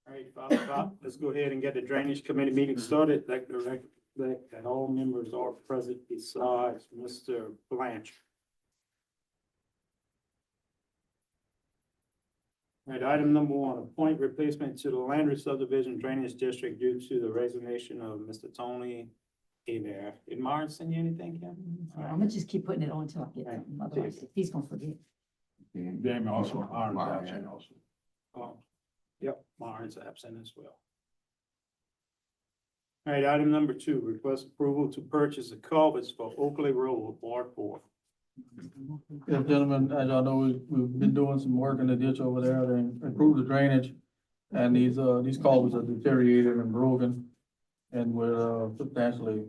All right, 5 o'clock. Let's go ahead and get the drainage committee meeting started. Like the that all members are present besides Mr. Blanchard. All right, item number 1, appoint replacement to the Landry subdivision drainage district due to the resignation of Mr. Tony Abear. Did Martin send you anything, Kim? All I'm right. gonna just keep putting it on until I get Right. them, otherwise he's gonna forget. Damn, also, Aaron's absent also. Oh, yep, Martin's absent as well. All right, item number 2, request approval to purchase the culverts for Oakley Road, Ward 4. Yes, gentlemen, as y'all know, we've been doing some work in the ditch over there to improve the drainage. And these culverts are deteriorated and broken and will substantially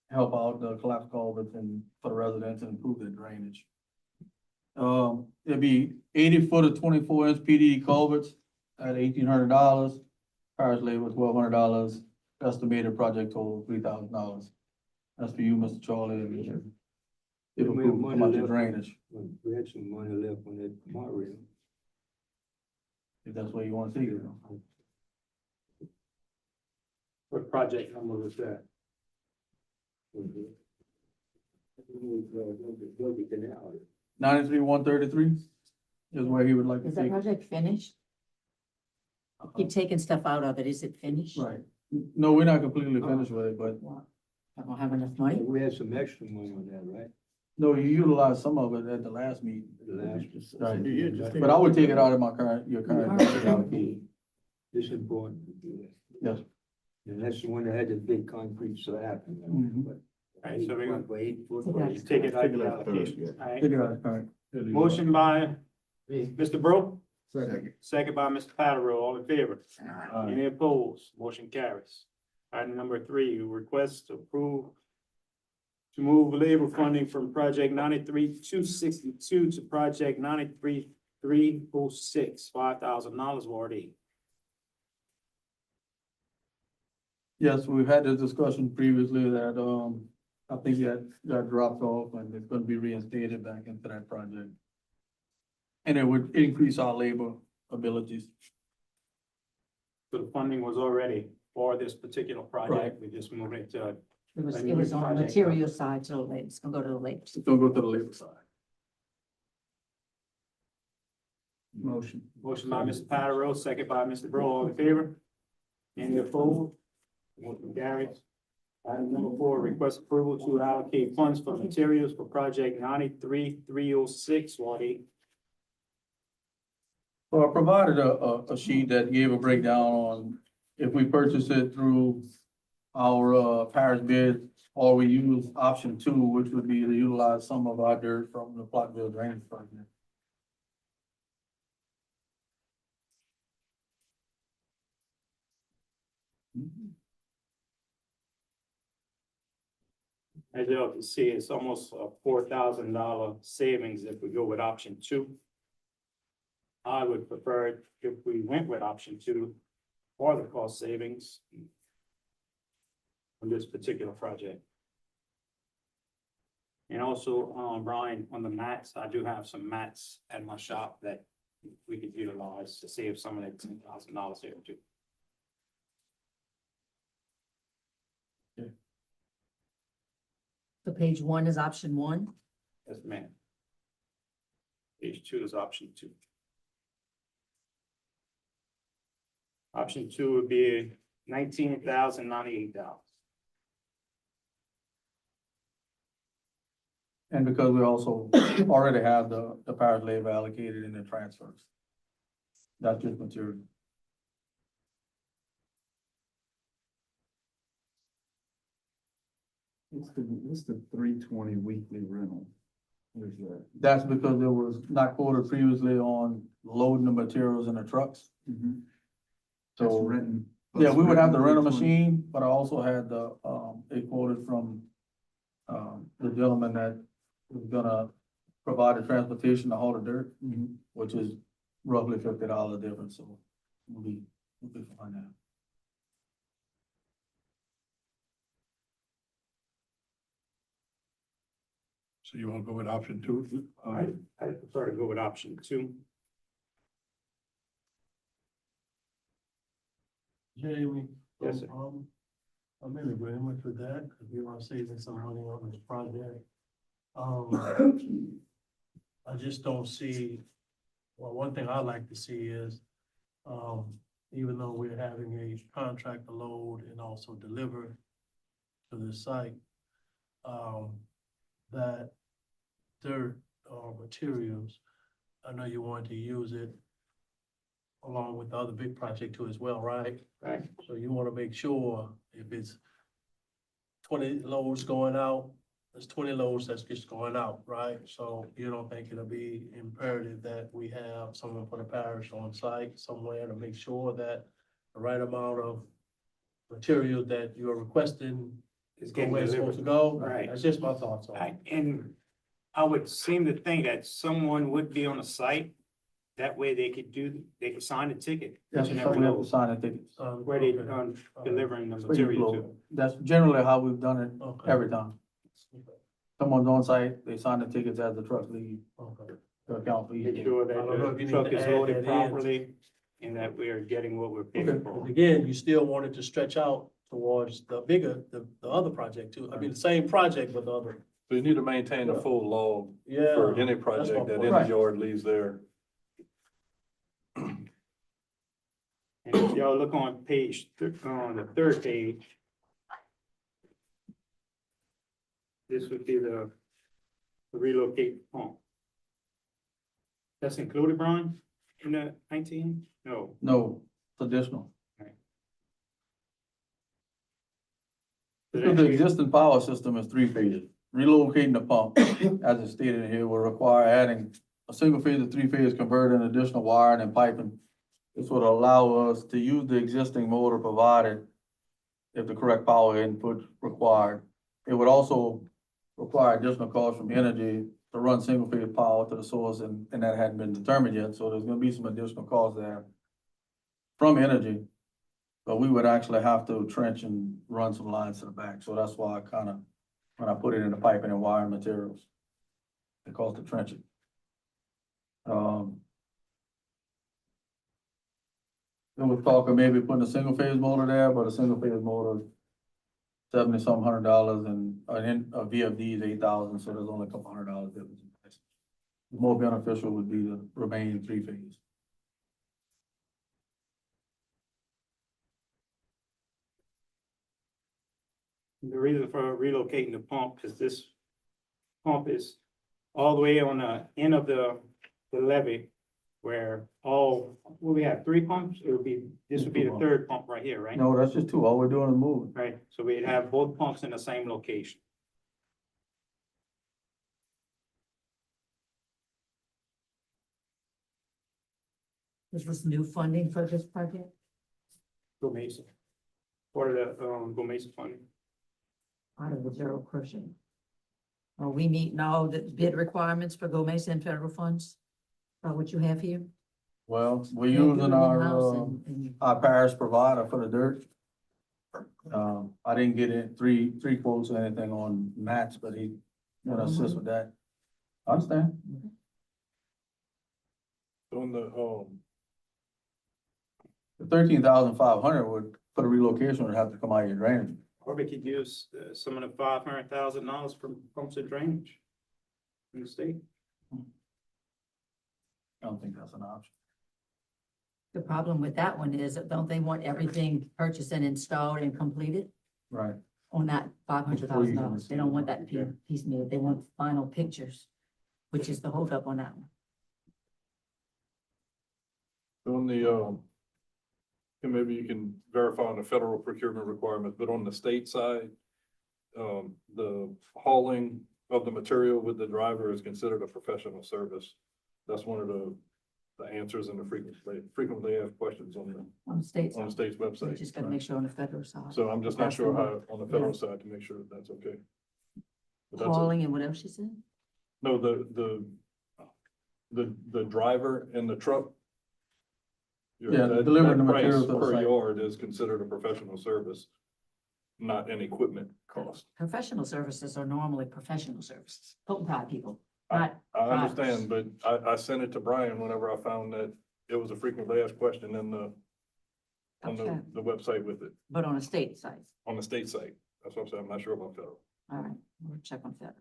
help out the collapsed culverts and for the residents and improve their drainage. It'd be 80 foot of 24 inch PD culverts at $1,800. Parish labor $1,200, estimated project total $3,000. That's for you, Mr. Charlie, and it'll We have come money out your left. drainage, We had some money left on that monorail. if that's what you want to see. What project number was that? Buggy Canal. 93-133 is where he would like to Is that take. project finished? Keep taking stuff out of it, is it finished? Right. No, we're not completely finished with it, but Well, I don't have enough money. We had some extra money on that, right? no, you utilized some of it at the last meeting. The last. Right. But I would take it out of your current budget allocation. This is important to do that. Yes. And that's the one that had the big concrete slab. Mhm. But All right, so we're gonna for 8 foot. Okay. you take it out of Take the it out allocation. first, All right. Take it out of current. Motion by Mr. Bro, Second. second by Mr. Patterson, all in favor? Aye. Any opposed? Motion carries. Item number 3, request to approve to move labor funding from project 93-262 to project 93-306, $5,000, Ward 8. Yes, we've had this discussion previously that, I think that got dropped off and it's gonna be reinstated back into that project. And it would increase our labor abilities. So the funding was already for this particular project. We just moved it to, It was, A it new was on the project. material side to the lake, it's gonna go to the lake. It's gonna go to the labor side. Motion. motion by Mr. Patterson, second by Mr. Bro, all in favor? Any opposed? Motion carries. Item number 4, request approval to allocate funds for materials for project 93-306, Ward 8. Well, I provided a sheet that gave a breakdown on if we purchase it through our, parish bid, or we use option 2, which would be to utilize some of our dirt from the Plottville drainage project. As you can see, it's almost a $4,000 savings if we go with option 2. I would prefer it if we went with option 2 for the cost savings on this particular project. And also, Brian, on the mats, I do have some mats at my shop that we could utilize to save some of that $10,000 here too. So page 1 is option 1. Yes, ma'am. Page 2 is option 2. Option 2 would be $19,098. And because we also already have the parish labor allocated in the transfers. That's just material. What's the 320 weekly rental? What is that? That's because it was not quoted previously on loading the materials in the trucks. That's So, renting. yeah, we would have to rent a machine, but I also had the, it quoted from, the gentleman that was gonna provide the transportation to haul the dirt, which is roughly $50 difference, so we'll be fine now. So you wanna go with option 2? I prefer to go with option 2. Jamie. Yes, sir. I'm in agreement with that, because we are saving some money on this project. I just don't see, well, one thing I like to see is, even though we're having a contract to load and also deliver to the site, that dirt or materials, I know you want to use it along with the other big project too as well, right? Right. So you want to make sure if it's 20 loads going out, there's 20 loads that's just going out, right? So you don't think it'll be imperative that we have someone for the parish on site somewhere to make sure that the right amount of material that you're requesting It's go getting where it's supposed delivered. to go? Right. That's just my thoughts on it. And I would seem to think that someone would be on the site. That way they could sign the ticket. That's each and something every we have to load, sign a ticket. where they, Okay. delivering the It's pretty material slow. to. That's generally how we've done it Okay. every time. Someone's on site, they sign the tickets as the truck leaves Okay. to account for Make each. sure I don't know that if you the need truck to is add loaded that in. properly and that we are getting what we're paying Okay. for. But again, you still wanted to stretch out towards the bigger, the other project too. I mean, the same project, but the other. So you need to maintain the full log Yeah. for any that's my project that point. any yard leaves there. And if y'all look on on the third page. This would be the relocate pump. That's included, Brian, in the 19? No. No, it's additional. So Because the existing power system is three phases. Relocating the pump, as it's stated here, will require adding a single phase of three-phase converter and additional wiring and piping. This would allow us to use the existing motor provided if the correct power input required. It would also require additional costs from energy to run single-phase power to the source, and that hadn't been determined yet, so there's gonna be some additional costs there from energy. But we would actually have to trench and run some lines to the back, so that's why I kinda, when I put it in the piping and wiring materials, it costs to trench it. There was talk of maybe putting a single phase motor there, but a single phase motor, $70-some hundred, and a VFD is $8,000, so there's only a couple $100 difference in price. More beneficial would be the remaining three phase. The reason for relocating the pump is this pump is all the way on the end of the levee. Where we have three pumps, this would be the third pump right here, right? No, that's just two, all we're doing is moving. Right, so we'd have both pumps in the same location. Is this new funding for this project? Go Mesa. Or the, Go Mesa funding. Out of the general cushion? Are we meeting all the bid requirements for Gomez and federal funds? Or what you have here? Well, we're Yeah, do it using in-house and- our parish provider for the dirt. I didn't get in three quotes or anything on mats, but he gonna assist with that. I understand. On the, The 13,500 would, for the relocation, would have to come out of your drainage. Or we could use some of the $500,000 from pumps and drainage. In the state. I don't think that's an option. The problem with that one is, don't they want everything purchased and installed and completed Right. on that $500,000? They don't want that piecemeal. They want final pictures, which is the holdup on that one. on the, and maybe you can verify on the federal procurement requirements, but on the state side, the hauling of the material with the driver is considered a professional service. That's one of the answers in the frequently asked questions on On the state the side. state's We website. just gotta make sure on the federal side. So I'm just not sure how, on the federal side, to make sure that that's okay. But that's a- Calling and whatever she said. No, the driver and the truck. Yeah, delivering the that price material to the per site. yard is considered a professional service, not an equipment cost. Professional services are normally professional services, Pie people, not I drivers. understand, but I sent it to Brian whenever I found that it was a frequently asked question in on Okay. the website with it, But on a state site. on the state site. That's what I'm saying. I'm not sure about federal. All right, we'll check on federal.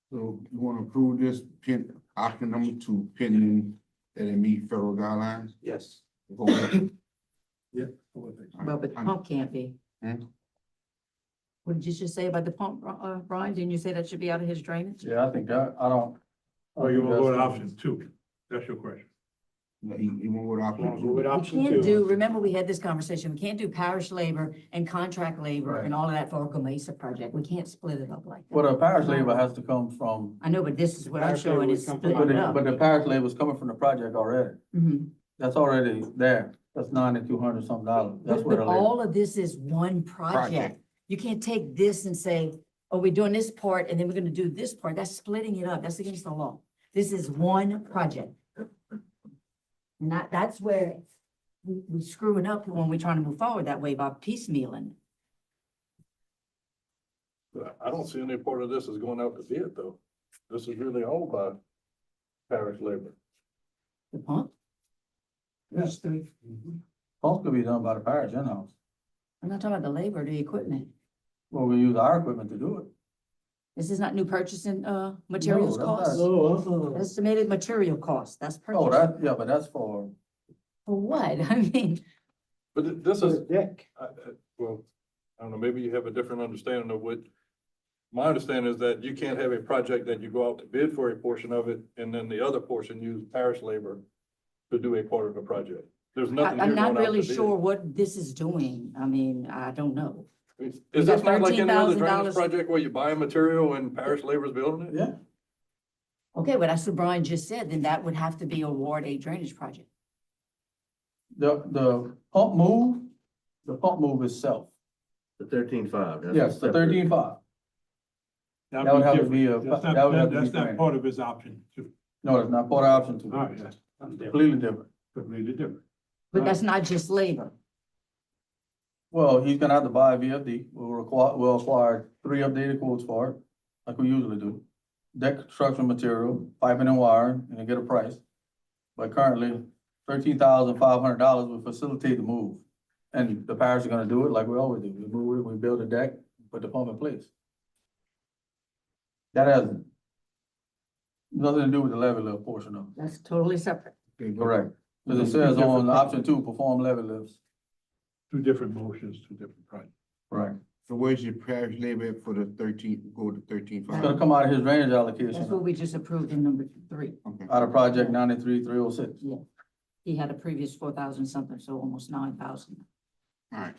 So you want to approve this option number 2 pending that it meet federal guidelines? Yes. Go ahead. Well, but the pump can't be. Hmm? What did you just say about the pump, Brian? Didn't you say that should be out of his drainage? Yeah, I think that, I don't. Oh, you want to go with that's- option 2? That's your question. You want with option Want to go with 2? We option can't do, 2? remember we had this conversation, we can't do parish labor and contract labor and all of that for a Mesa project. We can't split it up like Well, that. the parish labor has to come from, I know, but this is what I'm Parish labor showing would is come split from it our- up. but the parish labor is coming from the project already. Mhm. That's already there. That's $9,200 some dollars. That's But where the labor. all of this is one project. Project. You can't take this and say, oh, we're doing this part and then we're gonna do this part. That's splitting it up. That's against the law. This is one project. And that's where we screwing up when we're trying to move forward that way by piecemealing. I don't see any part of this is going out to bid though. This is really all by parish labor. The pump? Yes. Pump could be done by the parish in-house. I'm not talking about the labor, the equipment. Well, we use our equipment to do it. This is not new purchasing, materials No, that's costs? not. Estimated material cost, that's Oh, purchase. that, yeah, but that's for, For what? I mean, But this For is, the deck. well, I don't know, maybe you have a different understanding of what. My understanding is that you can't have a project that you go out to bid for a portion of it, and then the other portion use parish labor to do a part of the project. There's nothing here I'm going not out to really bid. sure what this is doing. I mean, I don't know. Is You this got not like any other $13,000 drainage project where you buy material and parish labor's building it? yeah. Okay, but that's what Brian just said, then that would have to be award a drainage project. The pump move itself. The 13.5. Yes, the 13.5. That would have to be a- That's that would have to be not granted. part of his option 2. No, it's not part of option two. All right, that's Completely different. completely different. But that's not just labor. Well, he's gonna have to buy a VFD. We'll acquire 3 updated quotes for it, like we usually do. Deck construction material, piping and wiring, and then get a price. But currently, $13,500 will facilitate the move. And the parish is gonna do it like we always do. We move it, we build a deck, put the pump in place. That has nothing to do with the levy lift portion of That's totally separate. it. Correct. Because it says on option 2, perform levy lifts. 2 different motions, 2 different projects. Right. So where's your parish labor for the 13, go to 13.5? It's gonna come out of his drainage That's what allocation, we just approved in number 3. Okay. out of project 93-306. Yeah. He had a previous 4,000 something, so almost 9,000. All right.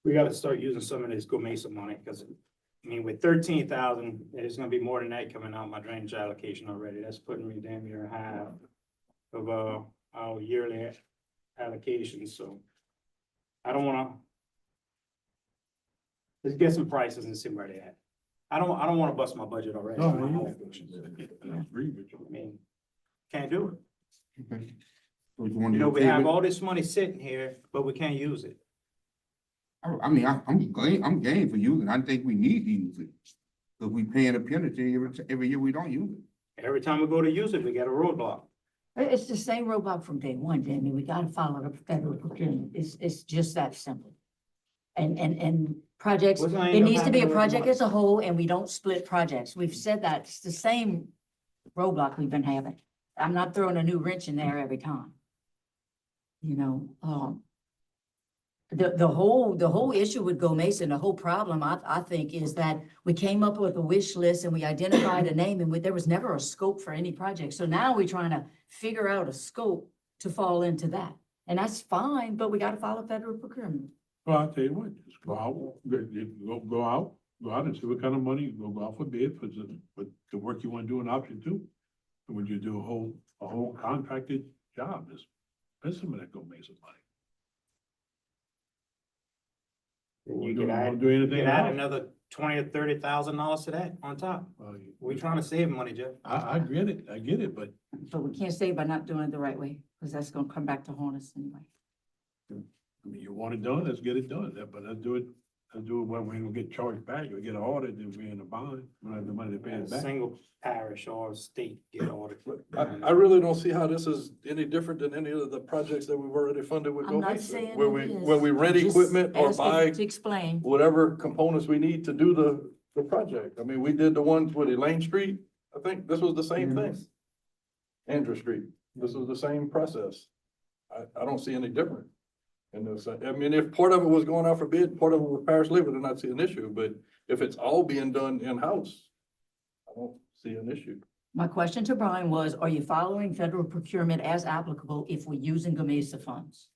We gotta start using some of this Go Mesa money, because, I mean, with 13,000, it's gonna be more than that coming out my drainage allocation already. That's putting me damn near half of, our yearly allocation, so I don't wanna. Let's get some prices and see where they at. I don't wanna bust my budget already. No, on my I allocations. agree with you. I mean, can't do it. Okay. So you want You to know, we have table it? all this money sitting here, but we can't use it. I mean, I'm game for using it. I think we need to use it. Cause we paying a penalty every year we don't use it. Every time we go to use it, we get a roadblock. It's the same roadblock from day one, Danny. We gotta follow the federal procurement. It's just that simple. And projects, What's gonna it end up needs to be a happening with the project money? as a whole, and we don't split projects. We've said that. It's the same roadblock we've been having. I'm not throwing a new wrench in there every time. You know, the whole issue with Go Mesa and the whole problem, I think, is that we came up with a wish list and we identified a name and there was never a scope for any project. So now we're trying to figure out a scope to fall into that. And that's fine, but we gotta follow federal procurement. Well, I'll tell you what, just go out, go out and see what kind of money, go out for bid for the work you want to do in option 2. And when you do a whole contracted job, there's some of that Go Mesa money. And you You can don't add, do you anything can add else. another $20,000 or $30,000 to that on top. We trying to save money, Jeff. I get it, but But we can't say by not doing it the right way, because that's gonna come back to haunt us anyway. I mean, you want it done, let's get it done, but let's do it to do it when we gonna get charged back, we get an audit, then we're in a bond, we don't have the money to pay A it back. single parish or state get audited. I really don't see how this is any different than any of the projects that we've already funded with I'm not GoBasic. saying Where it we, is. where we rent I'm just equipment or asking buy to explain. whatever components we need to do the project. I mean, we did the ones with Elaine Street, I think this was the same thing. Andrew Street, this was the same process. I don't see any different. And I mean, if part of it was going out for bid, part of it was parish labor, then I'd see an issue, but if it's all being done in-house, I don't see an issue. My question to Brian was, are you following federal procurement as applicable if we're using GOMESA funds?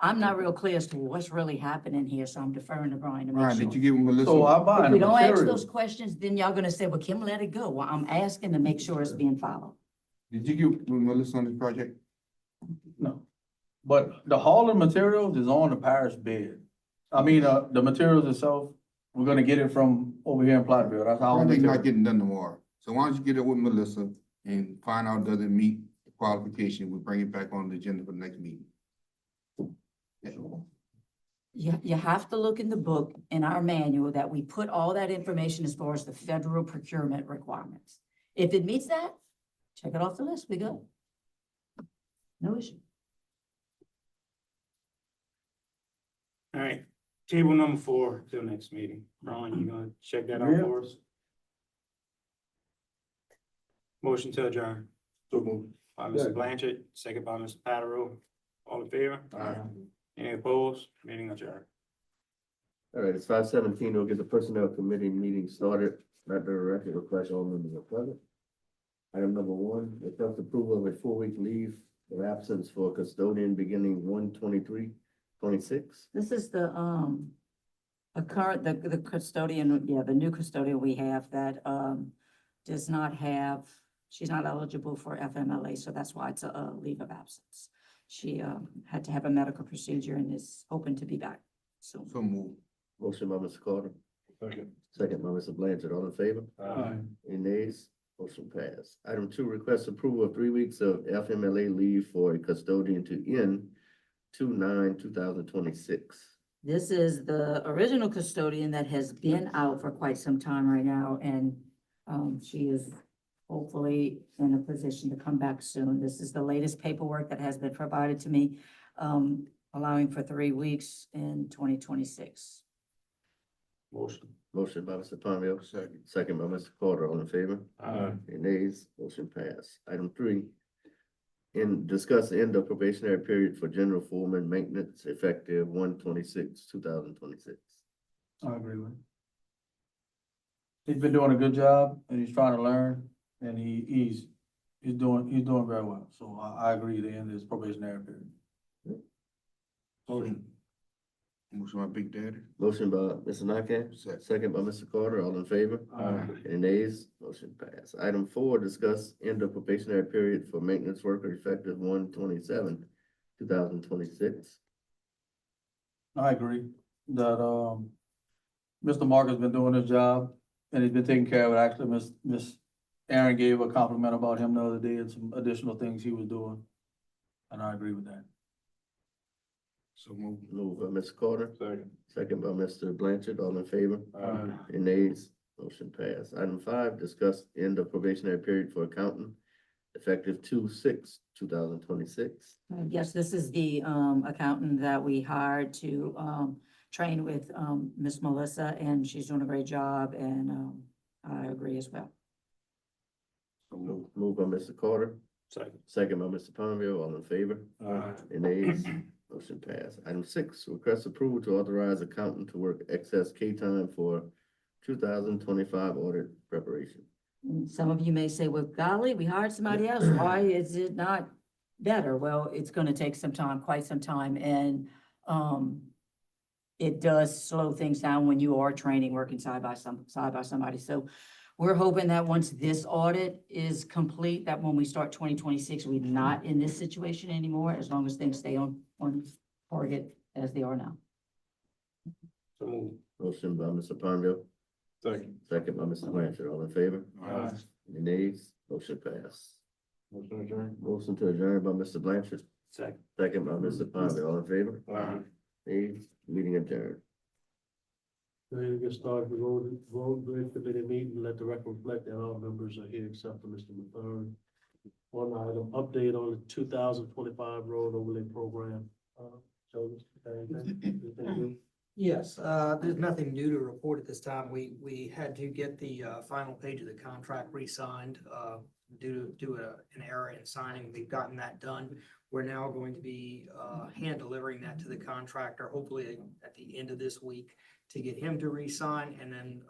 I'm not real clear as to what's really happening here, so I'm deferring to Brian to make Brian, sure. did you give Melissa? So I'm If buying we the don't ask those materials. questions, then y'all gonna say, well, Kim, let it go. Well, I'm asking to make sure it's being followed. Did you give Melissa on this project? No. But the hauling materials is on the parish bid. I mean, the materials itself, we're gonna get it from over here in Platteville. That's how. Project not getting done tomorrow. So why don't you get it with Melissa and find out does it meet the qualification? We'll bring it back on the agenda for the next meeting. Yeah. You have to look in the book in our manual that we put all that information as far as the federal procurement requirements. If it meets that, check it off the list, we go. No issue. All right, table number 4 till next meeting. Ron, you gonna check that out Yeah. for us? Motion to adjourn So moved. by Mr. Blanchard, second by Mr. Patterson. All in favor? Any opposed? Meeting adjourned. All right, it's 5:17. We'll get the personnel committee meeting started. Let the record reflect all members are present. Item number 1, request approval of a 4-week leave of absence for custodian beginning 1/23/26. This is the current, the custodian, yeah, the new custodian we have that, does not have, she's not eligible for FMLA, so that's why it's a leave of absence. She, had to have a medical procedure and is hoping to be back soon. So move. Motion by Mr. Carter, Second. second by Mr. Blanchard. All in favor? Any nays? Motion passed. Item 2, request approval of 3 weeks of FMLA leave for a custodian to end 2/9/2026. This is the original custodian that has been out for quite some time right now, and she is hopefully in a position to come back soon. This is the latest paperwork that has been provided to me, allowing for 3 weeks in 2026. Motion. Motion by Mr. Palmville, Second. second by Mr. Carter. All in favor? Aye. Any nays? Motion passed. Item 3, discuss the end of probationary period for general foreman maintenance effective 1/26/2026. I agree with him. He's been doing a good job and he's trying to learn and he's doing very well. So I agree to end his probationary period. Motion. Motion by Big Daddy. Motion by Mr. Nakam, Second. second by Mr. Carter. All in favor? Any nays? Motion passed. Item 4, discuss end of probationary period for maintenance worker effective 1/27/2026. I agree that, Mr. Mark has been doing his job and he's been taking care of it. Actually, Miss Aaron gave a compliment about him the other day and some additional things he was doing. And I agree with that. So move. Moved by Mr. Carter, Second. second by Mr. Blanchard. All in favor? Aye. Any nays? Motion passed. Item 5, discuss end of probationary period for accountant effective 2/6/2026. Yes, this is the accountant that we hired to train with Miss Melissa, and she's doing a great job, and I agree as well. Moved by Mr. Carter, Second. second by Mr. Palmville. All in favor? Any nays? Motion passed. Item 6, request approval to authorize accountant to work excess K time for 2025 audit preparation. And some of you may say, well, golly, we hired somebody else. Why is it not better? Well, it's gonna take some time, quite some time, and it does slow things down when you are training, working side by somebody. So we're hoping that once this audit is complete, that when we start 2026, we're not in this situation anymore, as long as things stay on target as they are now. So move. Motion by Mr. Palmville, Second. second by Mr. Blanchard. All in favor? Aye. Any nays? Motion passed. Motion adjourned. Motion to adjourn by Mr. Blanchard, Second. second by Mr. Palmville. All in favor? Aye. Nays? Meeting adjourned. Ready to get started, the road bridge committee meeting, let the record reflect that all members are here except for Mr. McClure. One item, update on the 2025 road overlay program. Joseph, anything new? Yes, there's nothing new to report at this time. We had to get the final page of the contract re-signed due to an error in signing. We've gotten that done. We're now going to be hand delivering that to the contractor, hopefully at the end of this week, to get him to re-sign. And then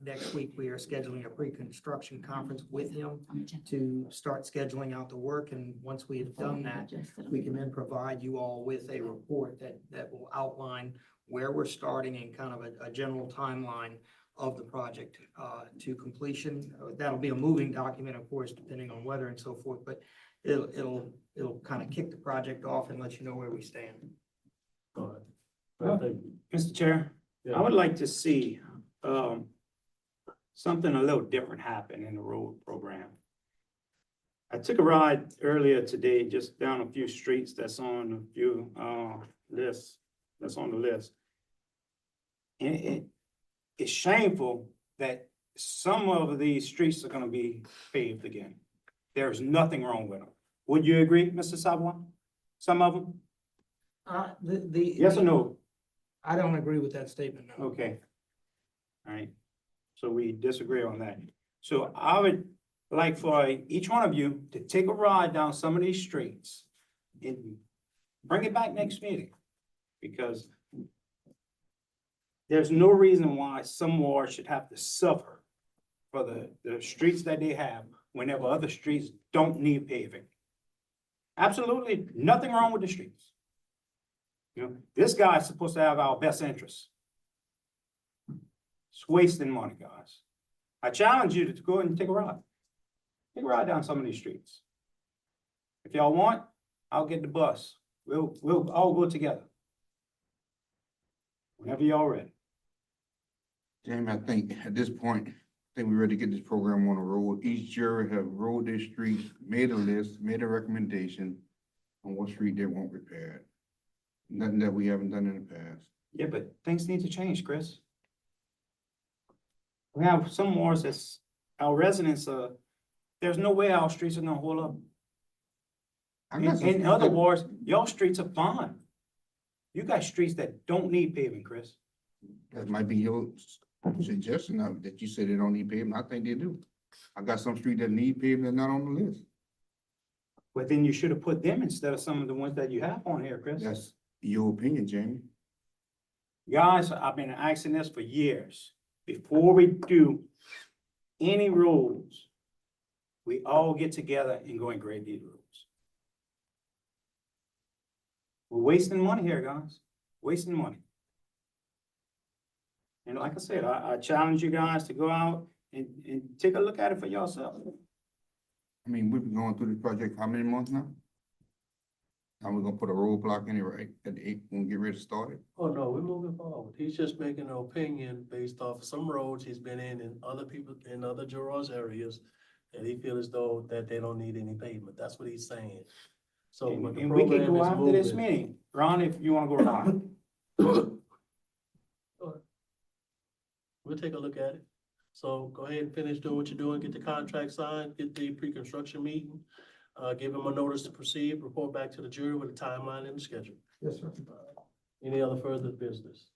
next week, we are scheduling a pre-construction conference with him to start scheduling out the work. And once we have done that, we can then provide you all with a report that will outline where we're starting and kind of a general timeline of the project to completion. That'll be a moving document, of course, depending on weather and so forth, but it'll kind of kick the project off and let you know where we stand. All right. Thank you. Mr. Chair, I would like to see, something a little different happen in the road program. I took a ride earlier today, just down a few streets that's on a few, lists, that's on the list. And it's shameful that some of these streets are gonna be paved again. There's nothing wrong with them. Would you agree, Mr. Sablon? Some of them? Yes or no? I don't agree with that statement, no. Okay. All right. So we disagree on that. So I would like for each one of you to take a ride down some of these streets and bring it back next meeting. Because there's no reason why some wards should have to suffer for the streets that they have whenever other streets don't need paving. Absolutely nothing wrong with the streets. You know, this guy's supposed to have our best interests. It's wasting money, guys. I challenge you to go and take a ride. Take a ride down some of these streets. If y'all want, I'll get the bus. We'll all go together. Whenever y'all ready. Jamie, I think at this point, I think we're ready to get this program on the road. Each jury have rolled their streets, made a list, made a recommendation on what street they want repaired. Nothing that we haven't done in the past. Yeah, but things need to change, Chris. We have some wards that's, our residents, there's no way our streets are gonna hold up. I got some In other streets wards, your streets are fine. You got streets that don't need paving, Chris. that might be your suggestion of that you said they don't need pavement. I think they do. I got some street that need pavement that's not on the list. But then you should have put them instead of some of the ones that you have on here, Chris. That's your opinion, Jamie. Guys, I've been asking this for years. Before we do any roads, we all get together and go and grade these roads. We're wasting money here, guys. Wasting money. And like I said, I challenge you guys to go out and take a look at it for yourself. I mean, we've been going through this project how many months now? And we're gonna put a roadblock in it, right, at the 8th, when we get ready to start it? Oh, no, we're moving forward. He's just making an opinion based off of some roads he's been in other people, in other Juro's areas. And he feels as though that they don't need any pavement. That's what he's saying. So And when the and we can program go is after this moving. meeting. Ron, if you wanna go around. We'll take a look at it. So go ahead and finish doing what you're doing, get the contract signed, get the pre-construction meeting. Give him a notice to proceed, report back to the jury with a timeline and a schedule. Yes, sir. Any other further business?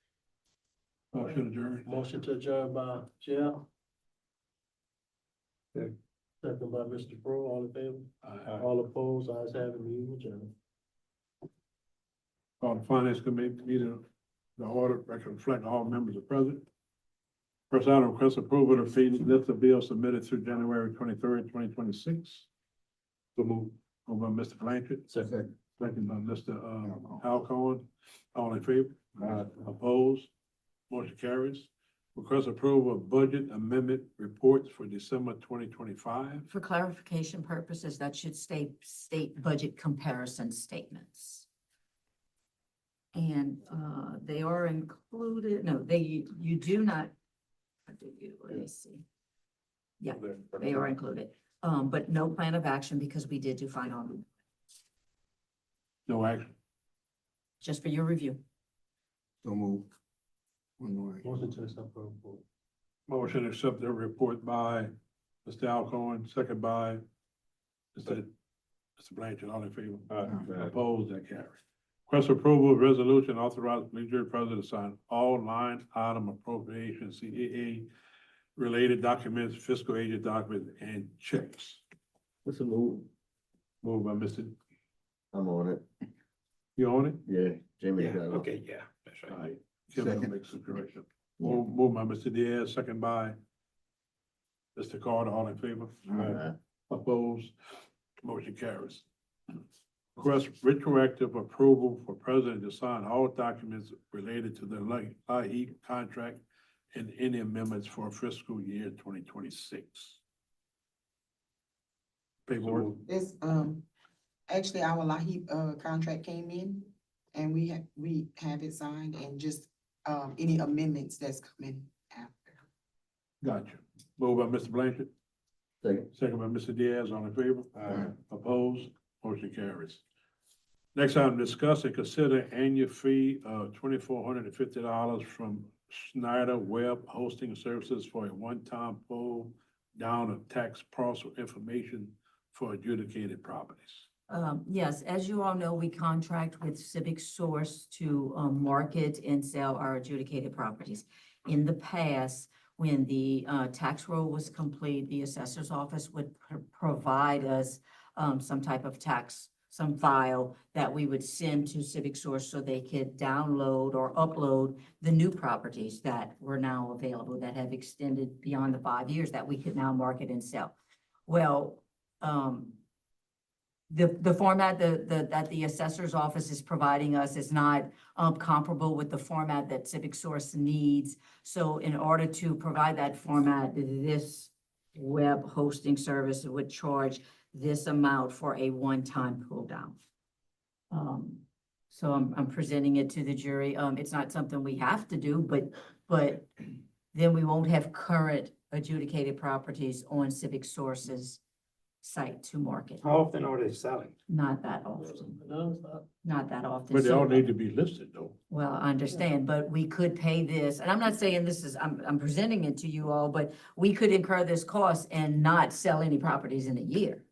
Motion adjourned. Motion to adjourn by Jeff. Second. Second by Mr. Brewer, all in favor? Aye. All opposed, ayes have it, meeting adjourned. Call the finance committee meeting, the order, record reflect all members are present. First item, request approval of fee list of bills submitted through January 23rd, 2026. So move. Moved by Mr. Blanchard. Second. Second by Mr. Alcorn. All in favor? Opposed? Motion carries. Request approval of budget amendment reports for December 2025. For clarification purposes, that should state budget comparison statements. And they are included, no, you do not, let me see. Yeah, they are included, but no plan of action because we did do final, No action. just for your review. So move. Motion to accept the report. Motion to accept the report by Mr. Alcorn, second by Mr. Blanchard, all in favor? Opposed, that carries. Request approval of resolution authorizing New Jersey President to sign all line item appropriation, CAA related documents, fiscal agent documents, and checks. What's a move? Moved by Mr. I'm on it. You on it? Yeah, Jamie Yeah, got it. okay, yeah, that's All right. right. Kim will Second. make some correction. Moved by Mr. Diaz, second by Mr. Carter, all in favor? Alright. Opposed? Motion carries. Request retroactive approval for president to sign all documents related to the LIHEAP contract and any amendments for fiscal year 2026. Paperwork. This, actually, our LAHEAP, contract came in and we have it signed and just, any amendments that's coming after. Gotcha. Moved by Mr. Blanchard, Second. second by Mr. Diaz, all in favor? Opposed? Motion carries. Next item, discuss and consider annual fee of $2,450 from Schneider Web Hosting Services for a one-time pull down of tax parcel information for adjudicated properties. Yes, as you all know, we contract with Civic Source to market and sell our adjudicated properties. In the past, when the tax roll was complete, the assessor's office would provide us some type of some file that we would send to Civic Source so they could download or upload the new properties that were now available, that have extended beyond the 5 years, that we could now market and sell. Well, the format that the assessor's office is providing us is not comparable with the format that Civic Source needs. So in order to provide that format, this web hosting service would charge this amount for a one-time pull down. So I'm presenting it to the jury. It's not something we have to do, but then we won't have current adjudicated properties on Civic Source's site to market. How often are they selling? Not that often, not that often. But they So- all need to be listed though. Well, I understand, but we could pay this, and I'm not saying this is, I'm presenting it to you all, but we could incur this cost and not sell any properties in a year.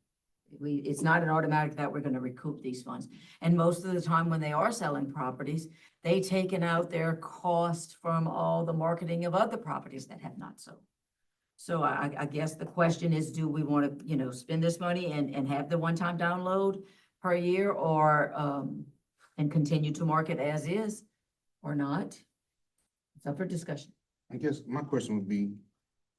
It's not an automatic that we're gonna recoup these funds. And most of the time when they are selling properties, they taken out their cost from all the marketing of other properties that have not sold. So I guess the question is, do we want to, spend this money and have the one-time download per year, or, and continue to market as is, or not? It's up for discussion. I guess my question would be,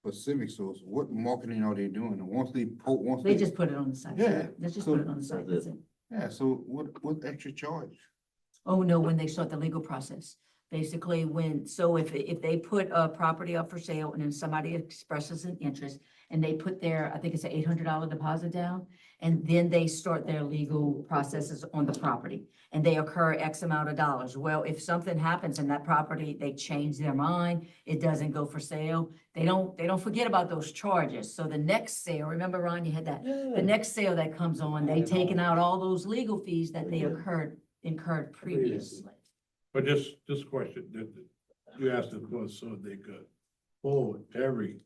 for Civic Source, what marketing are they doing? And once They just put it on the site. Yeah. Let's just So- put it on the site, that's it. Yeah, so what extra charge? Oh, no, when they start the legal process. Basically, if they put a property up for sale and then somebody expresses an interest and they put their, I think it's an $800 deposit down, and then they start their legal processes on the property and they occur X amount of dollars. Well, if something happens in that property, they change their mind, it doesn't go for sale, they don't forget about those charges. So the next sale, remember, Ron, you had that, the next sale that comes on, they taken out all those legal fees that they incurred previously. But this question, that you asked the course so they could pull every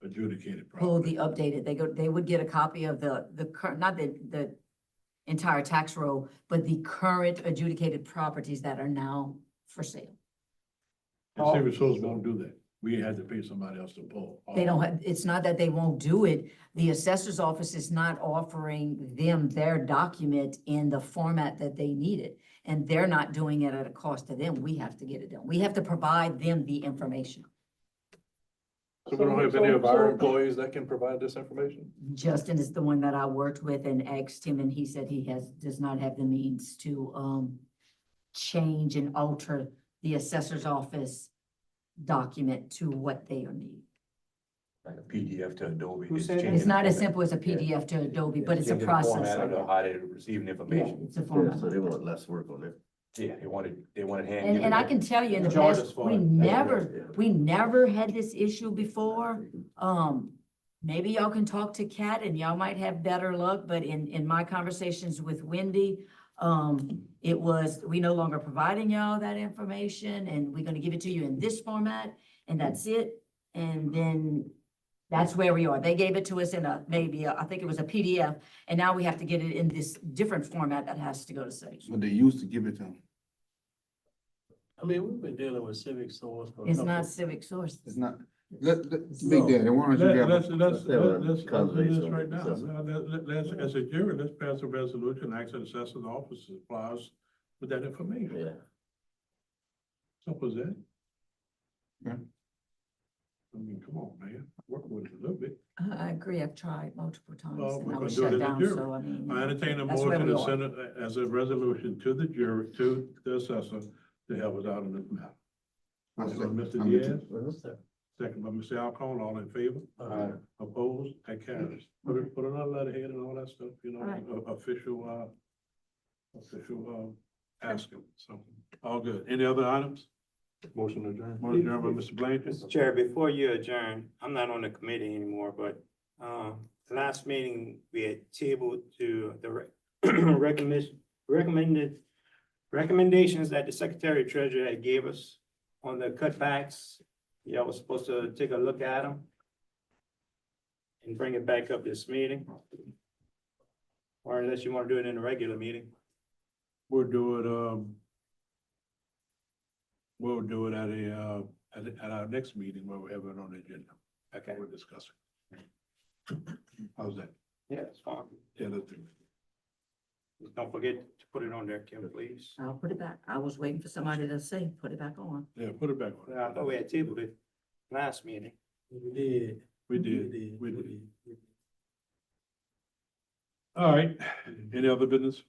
adjudicated Pull property. the updated, they would get a copy of the current, not the entire tax roll, but the current adjudicated properties that are now for sale. And Civic Source won't do that. We had to pay somebody else to pull. They don't have, it's not that they won't do it. The assessor's office is not offering them their document in the format that they need it. And they're not doing it at a cost to them. We have to get it done. We have to provide them the information. So we don't have any of our employees that can provide this information? Justin is the one that I worked with and asked him, and he said he does not have the means to, change and alter the assessor's office document to what they need. Like a PDF to Adobe. Who just said that? changing It's not the as format. simple as a PDF to Adobe, but it's a Changing the process. format of of it. how they receiving Yeah, information. it's a Yeah, format. so they want less work on it. Yeah, they wanted hand. And given I it. can tell you in the Charge past, us for we it. never had this issue before. Maybe y'all can talk to Kat and y'all might have better luck, but in my conversations with Wendy, It was, we no longer providing y'all that information and we're gonna give it to you in this format and that's it. And then that's where we are. They gave it to us in I think it was a PDF, and now we have to get it in this different format that has to go to city. But they used to give it to them. I mean, we've been dealing with Civic Source for a It's couple. not civic sources. It's not, Big Daddy, why don't you have? Let's Conversation do this right now. assessment. Let's, as a jury, let's pass a resolution, ask the assessor's office to supply us with that information. Yeah. Simple as that. Yeah. I mean, come on, man, work with it a little bit. I agree. I've tried multiple times Well, and we're I gonna was do it shut as a down, jury. so I mean. I entertain a that's where motion we to are. send it as a resolution to the jury, to the assessor, to help us out in this matter. I Motion by second. Mr. Diaz, Uh-huh. second by Mr. Alcone, all in favor? Aye. Opposed, that carries. Put another letterhead and all that stuff, you know, Alright. official asking, so, all good. Any other items? Motion adjourned. Motion adjourned by Mr. Blanchard. Mr. Chair, before you adjourn, I'm not on the committee anymore, but, last meeting, we had tabled to the recommendations that the Secretary Treasurer had gave us on the cutbacks. Y'all was supposed to take a look at them and bring it back up this meeting. Or unless you want to do it in a regular meeting. We'll do it at our next meeting where we have it on the agenda. Okay. We'll discuss it. How's that? Yeah, it's fine. Yeah, let's do it. Just don't forget to put it on there, Kim, please. I'll put it back. I was waiting for somebody to say, put it back on. Yeah, put it back on. I thought we had tabled it last meeting. We did. We did, we did. All right, any other business?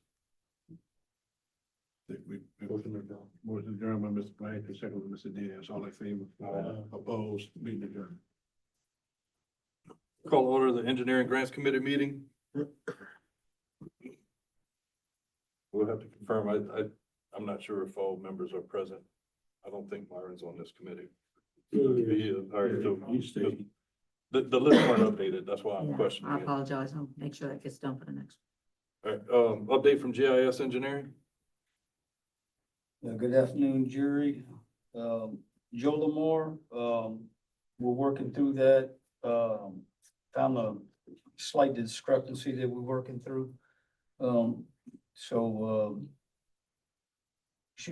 Motion adjourned by Mr. Blanchard, second by Mr. Diaz, all in favor? Opposed, meeting adjourned. Call order the Engineering Grants Committee meeting. We'll have to confirm. I'm not sure if all members are present. I don't think Myron's on this committee. He is. All right, so He stayed. the lists weren't updated. That's why I'm Yeah, questioning I it. apologize. I'll make sure that gets done for the next. All right, update from GIS Engineering. Good afternoon, jury. Joe Lamore, we're working through that. Found a slight discrepancy that we're working through.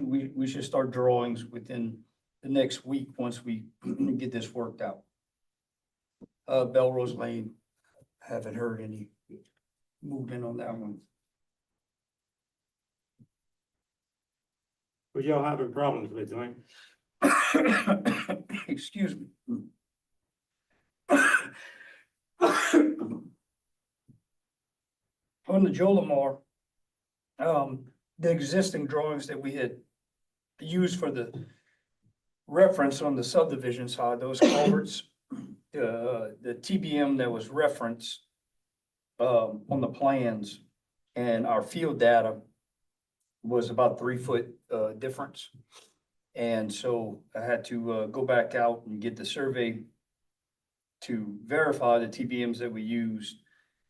We should start drawings within the next week, once we get this worked out. Belrose Lane, haven't heard any movement on that one. What y'all having problems with, doing? Excuse me. On the Joe Lamar, the existing drawings that we had used for the reference on the subdivision side, those culverts, the TBM that was referenced on the plans and our field data was about 3 foot difference. And so I had to go back out and get the survey to verify the TBMs that we used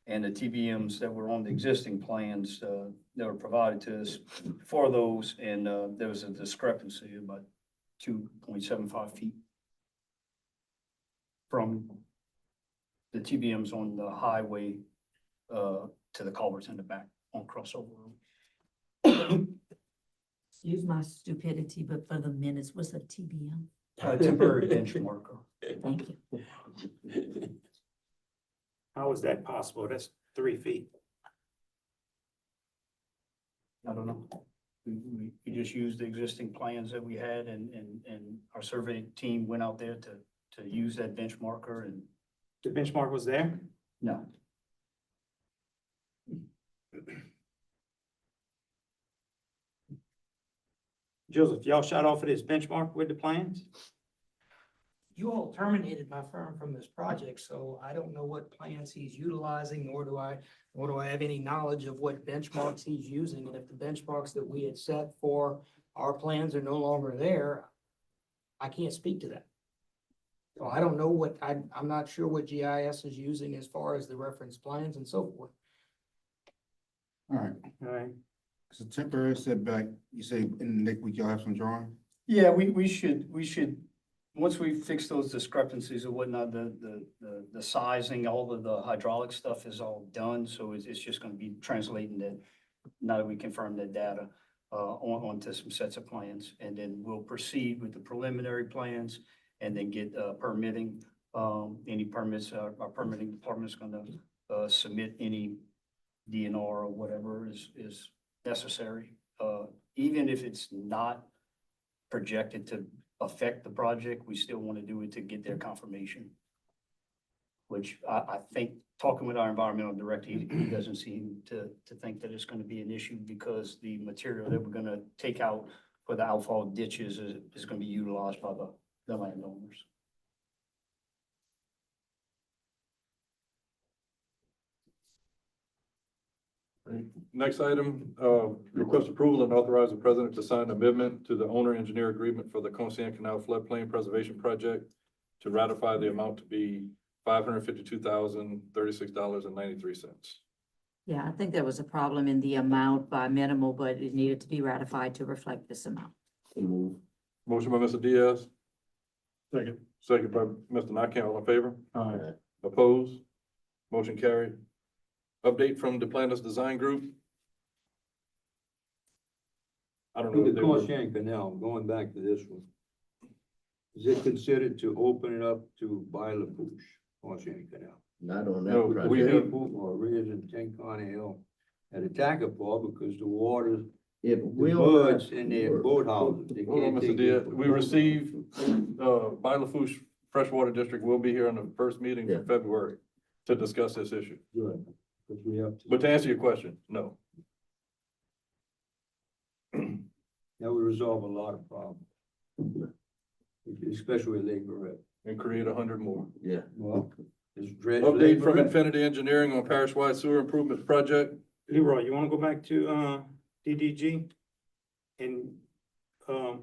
and the TBMs that were on the existing plans that were provided to us for those. And there was a discrepancy of about 2.75 feet from the TBMs on the highway to the culverts in the back on crossover road. Excuse my stupidity, but for the minutes, what's a TBM? Temporary bench marker. Thank you. How is that possible? That's 3 feet. I don't know. We just used the existing plans that we had and our survey team went out there to use that bench marker and The benchmark was there? no. Joseph, y'all shot off of this benchmark with the plans? You all terminated my firm from this project, so I don't know what plans he's utilizing, nor do I have any knowledge of what benchmarks he's using. And if the benchmarks that we had set for our plans are no longer there, I can't speak to that. So I don't know I'm not sure what GIS is using as far as the reference plans and so forth. All right, All right. It's a temporary setback. You say in the next week y'all have some drawing? Yeah, we should, once we fix those discrepancies and whatnot, the sizing, all of the hydraulic stuff is all done, so it's just gonna be translating that, now that we confirm that data, onto some sets of plans, and then we'll proceed with the preliminary plans, and then get, permitting, any permits, our permitting department's gonna, submit any DNR or whatever is necessary, even if it's not projected to affect the project, we still want to do it to get their confirmation. Which I think, talking with our environmental director, he doesn't seem to think that it's going to be an issue because the material that we're going to take out for the outfall ditches is going to be utilized by the landowners. Next item, request approval and authorize the president to sign amendment to the owner engineer agreement for the Conscian Canal Floodplain Preservation Project to ratify the amount to be $552,036.93. Yeah, I think there was a problem in the amount by minimal, but it needed to be ratified to reflect this amount. So move. Motion by Mr. Diaz, Second. second by Mr. Nakane, all in favor? Aye. Opposed? Motion carried. Update from the Planners Design Group. I don't know The if they were, Conscian Canal, going back to this one. Is it considered to open it up to Bailapouche, Conscian Canal? Not on No, that we project. have- People or residents in Conner Hill had a Takapau because the water, It the will. birds not in their work. boathouses. They hold on, can't Mr. take Diaz, it. we received, Bailapouche Freshwater District will be here on the first meeting Yeah. in February to discuss this issue. Good, because we have to. But to answer your question, no. That would resolve a lot of problems. Especially with Lake Barrett. And create 100 more. Yeah. Well, it's dredge. Update Lake from Barrett. Infinity Engineering on parish-wide sewer improvement project. Leroy, you wanna go back to, DDG? And, they're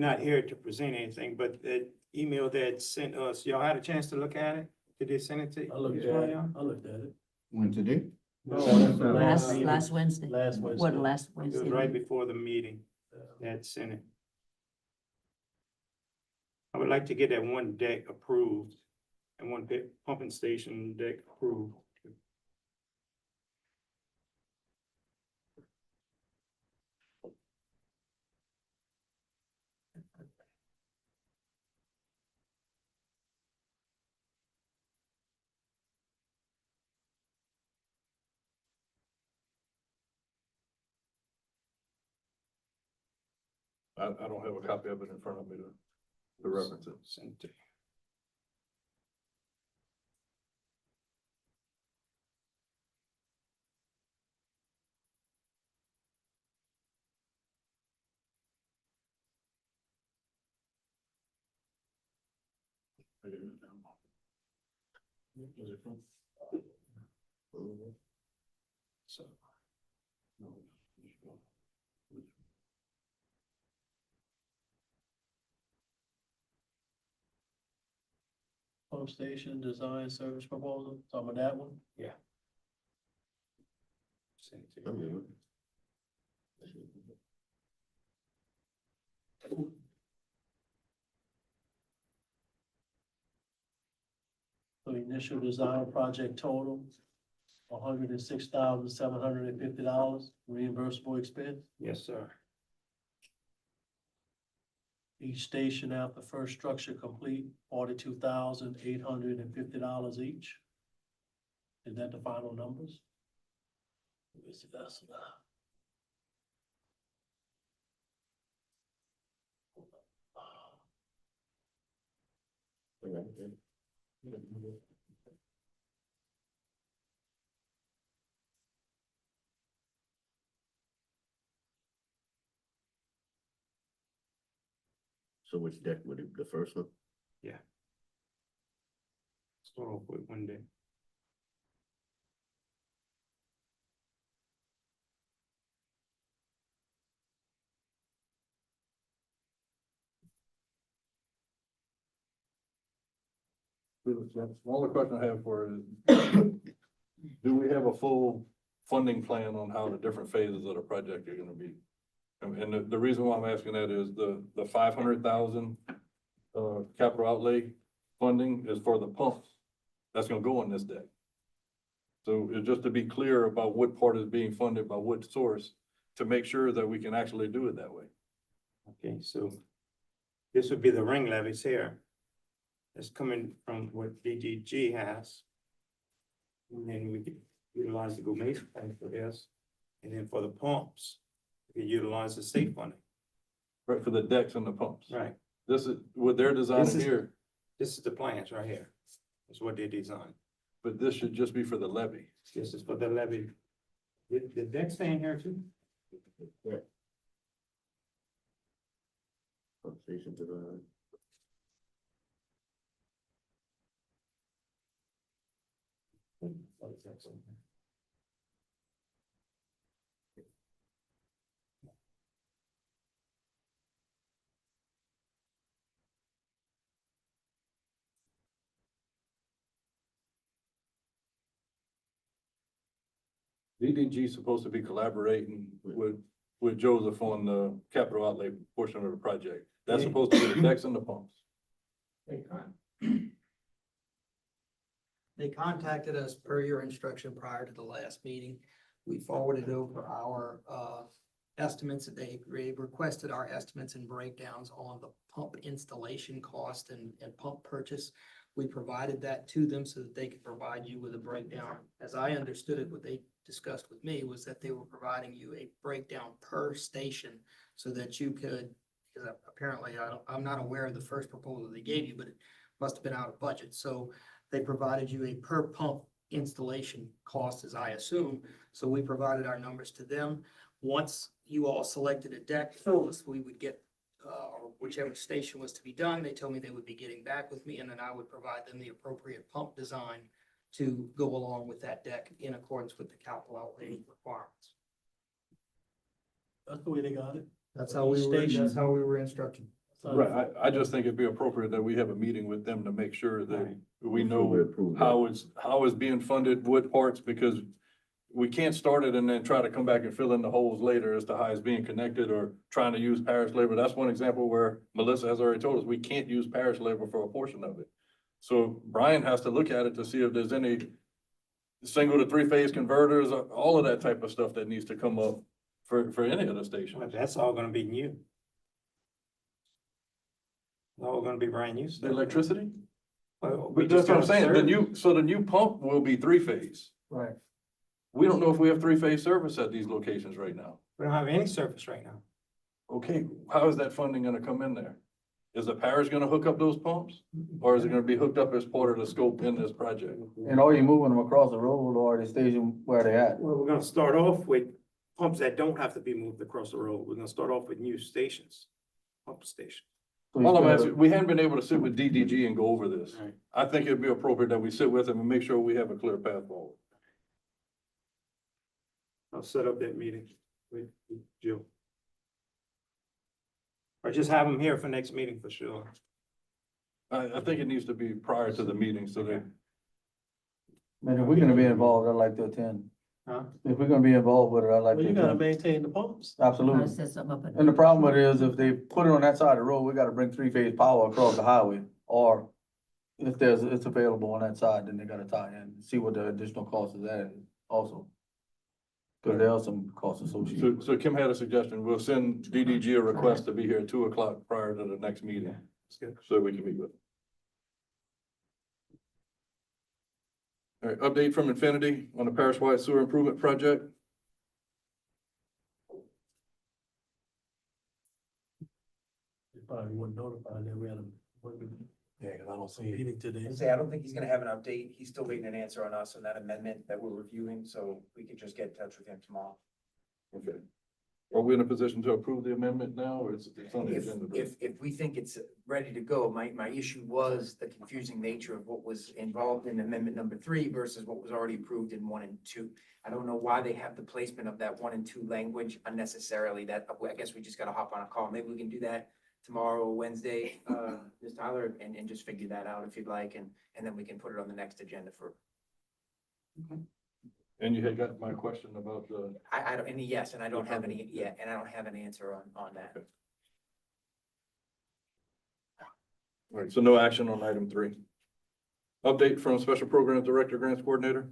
not here to present anything, but that email that sent us, y'all had a chance to look at it? Did they send it to? I looked each at one of it, y'all? I looked at it. When today? No, that's the Last meeting. Wednesday. Last What, Wednesday. last It was Wednesday? right before the meeting that sent it. I would like to get that one deck approved and one pumping station deck approved. I don't have a copy of it in front of me to reference it. Sent to- Was it from? So, Pump station design service proposal, talking about that one? sent it to I'm you. good. The initial design project total, $106,750, reimbursable expense. Yes, sir. Each station after first structure complete, $42,850 each. Is that the final numbers? Let me see, that's So which deck would it, the first one? Start off with one day. The only question I have for is, do we have a full funding plan on how the different phases of the project are gonna be. And the reason why I'm asking that is the 500,000 capital outlay funding is for the pumps. That's gonna go on this deck. So it's just to be clear about what part is being funded by what source, to make sure that we can actually do it that way. Okay, so this would be the ring levies here. That's coming from what DGG has. And then we could utilize the Go Mason fund for this. And then for the pumps, we could utilize the state funding. Right, for the decks and the pumps. Right. This is, what they're designing This is- here, This is the plans right here. That's what they designed. but this should just be for the levy. This is for the levy. The deck staying here too? Pump station design. DDG is supposed to be collaborating with Joseph on the capital outlay portion of the project. That's supposed to be the decks and the pumps. They contacted us per your instruction prior to the last meeting. We forwarded over our estimates. They requested our estimates and breakdowns on the pump installation cost and pump purchase. We provided that to them so that they could provide you with a breakdown. As I understood it, what they discussed with me was that they were providing you a breakdown per station so that you could, because apparently I'm not aware of the first proposal they gave you, but it must have been out of budget. So they provided you a per pump installation cost, as I assume. So we provided our numbers to them. Once you all selected a deck, we would get, or whichever station was to be done, they told me they would be getting back with me, and then I would provide them the appropriate pump design to go along with that deck in accordance with the capital outlay requirements. That's the way they got it. That's how we were instructed. Right, I just think it'd be appropriate that we have a meeting with them to make sure that we We know approve that. how it's being funded, what parts, because we can't start it and then try to come back and fill in the holes later as to how it's being connected or trying to use parish labor. That's one example where Melissa has already told us we can't use parish labor for a portion of it. So Brian has to look at it to see if there's any single to three-phase converters, all of that type of stuff that needs to come up for any of the stations. But that's all gonna be new. All gonna be brand new The stuff. electricity? Well, But we that's just what I'm got saying, service. the new pump will be three-phase. Right. We don't know if we have three-phase service at these locations right now. We don't have any service right now. Okay, how is that funding gonna come in there? Is the parish gonna hook up those pumps? Or is it gonna be hooked up as part of the scope in this project? And are you moving them across the road or the station where they at? Well, we're gonna start off with pumps that don't have to be moved across the road. We're gonna start off with new stations, pump station. So you All I'm still asking, have- we haven't been able to sit with DDG and go over this. Right. I think it'd be appropriate that we sit with them and make sure we have a clear path forward. I'll set up that meeting with Jill. Or just have them here for next meeting for sure. I think it needs to be prior to the meeting so that, Man, if we're gonna be involved, I'd like to attend. Huh? If we're gonna be involved with it, I'd like Well, to you gotta attend. maintain the pumps. I Absolutely. said something up at. And the problem with it is if they put it on that side of the road, we gotta bring three-phase power across the highway. Or if it's available on that side, then they gotta tie in, see what the additional cost is at also. Cause there are some costs associated. so Kim had a suggestion. We'll send DDG a request to be here at 2:00 prior to the next meeting. That's good. So we can meet with them. All right, update from Infinity on the parish-wide sewer improvement project. They probably wouldn't notify them. We had a Yeah, cause I don't see it. meeting today. I don't think he's gonna have an update. He's still waiting an answer on us on that amendment that we're reviewing, so we could just get in touch with him tomorrow. Okay. Are we in a position to approve the amendment now, or it's on the If, agenda? if we think it's ready to go, my issue was the confusing nature of what was involved in amendment number 3 versus what was already approved in 1 and 2. I don't know why they have the placement of that 1 and 2 language unnecessarily. That, I guess we just gotta hop on a call. Maybe we can do that tomorrow or Wednesday, Ms. Tyler, and just figure that out if you'd like, and then we can put it on the next agenda for. And you had got my question about the, I don't, and I don't have any, yeah, and I don't have an answer on that. all right, so no action on item 3. Update from Special Programs Director, Grants Coordinator.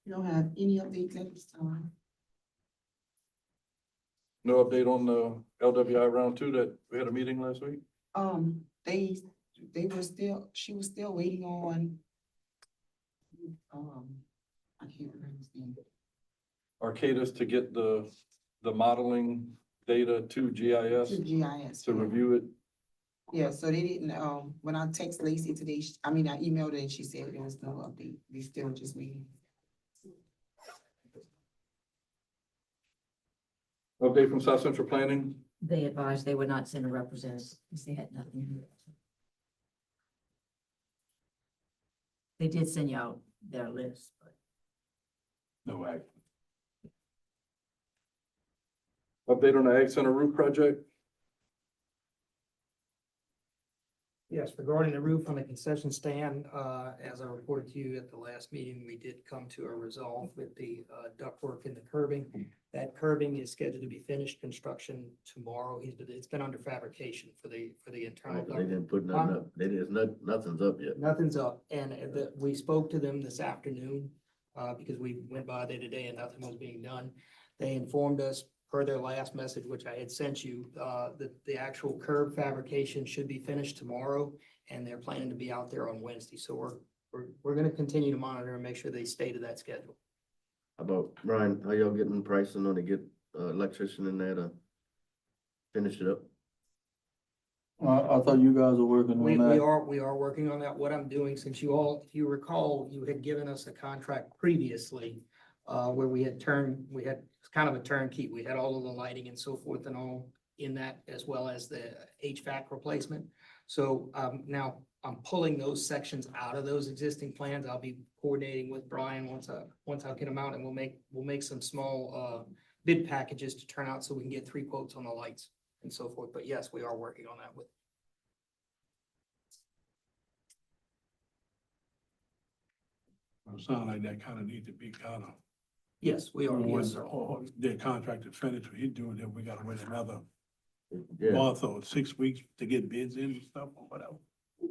You don't have any updates at this time? No update on the LWI round 2 that we had a meeting last week? They were still, she was still waiting on, I can't remember his name. Arcadis to get the modeling data to GIS To GIS. to review it. Yeah, so they didn't, when I text Lacey today, I emailed her and she said there was no update. They still just waiting. Update from South Central Planning. They advised they would not send a representative because they had nothing. They did send you out their list, but No action. Update on the Ag Center roof project. Yes, regarding the roof on the concession stand, as I reported to you at the last meeting, we did come to a resolve with the ductwork and the curbing. That curbing is scheduled to be finished construction tomorrow. It's been under fabrication for the internal. They didn't put nothing up, nothing's up yet. Nothing's up, and we spoke to them this afternoon, because we went by there today and nothing was being done. They informed us per their last message, which I had sent you, that the actual curb fabrication should be finished tomorrow, and they're planning to be out there on Wednesday. So we're gonna continue to monitor and make sure they stay to that schedule. How about, Brian, how y'all getting pricing on to get electrician in there to finish it up? I thought you guys were working We on that. are working on that. What I'm doing, since if you recall, you had given us a contract previously, where it's kind of a turnkey. We had all of the lighting and so forth and all in that, as well as the HVAC replacement. So, now I'm pulling those sections out of those existing plans. I'll be coordinating with Brian once I get them out, and we'll make some small, bid packages to turn out so we can get 3 quotes on the lights and so forth. But yes, we are working on that with. It sounds like that kind of need to be kind of. Yes, we are. Yes, sir. Their contract is finished, what he's doing, then we gotta wait another Yeah, month or 6 weeks to get bids in and stuff or whatever.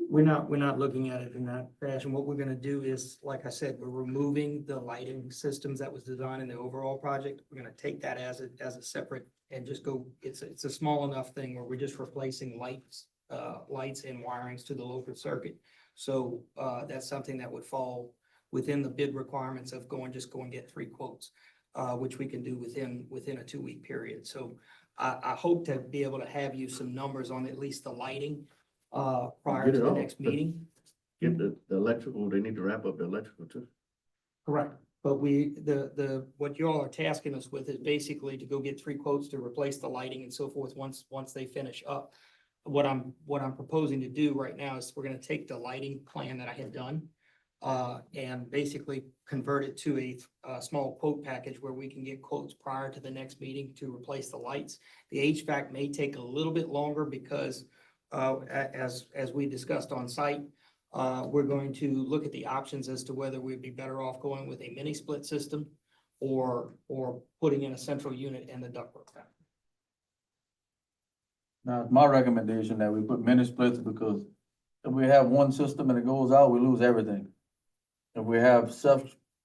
We're not looking at it in that fashion. What we're gonna do is, like I said, we're removing the lighting systems that was designed in the overall project. We're gonna take that as a separate and just go, it's a small enough thing where we're just replacing lights and wirings to the local circuit. So, that's something that would fall within the bid requirements of go and get 3 quotes, which we can do within a 2-week period. So I hope to be able to have you some numbers on at least the lighting, prior Get to it the all. next meeting. get the electrical, they need to wrap up the electrical too. Correct. But what you all are tasking us with is basically to go get 3 quotes to replace the lighting and so forth once they finish up. What I'm proposing to do right now is we're gonna take the lighting plan that I had done, and basically convert it to a small quote package where we can get quotes prior to the next meeting to replace the lights. The HVAC may take a little bit longer because, as we discussed on site, we're going to look at the options as to whether we'd be better off going with a mini split system or putting in a central unit and the ductwork. Now, it's my recommendation that we put mini splits, because if we have one system and it goes out, we lose everything. If we have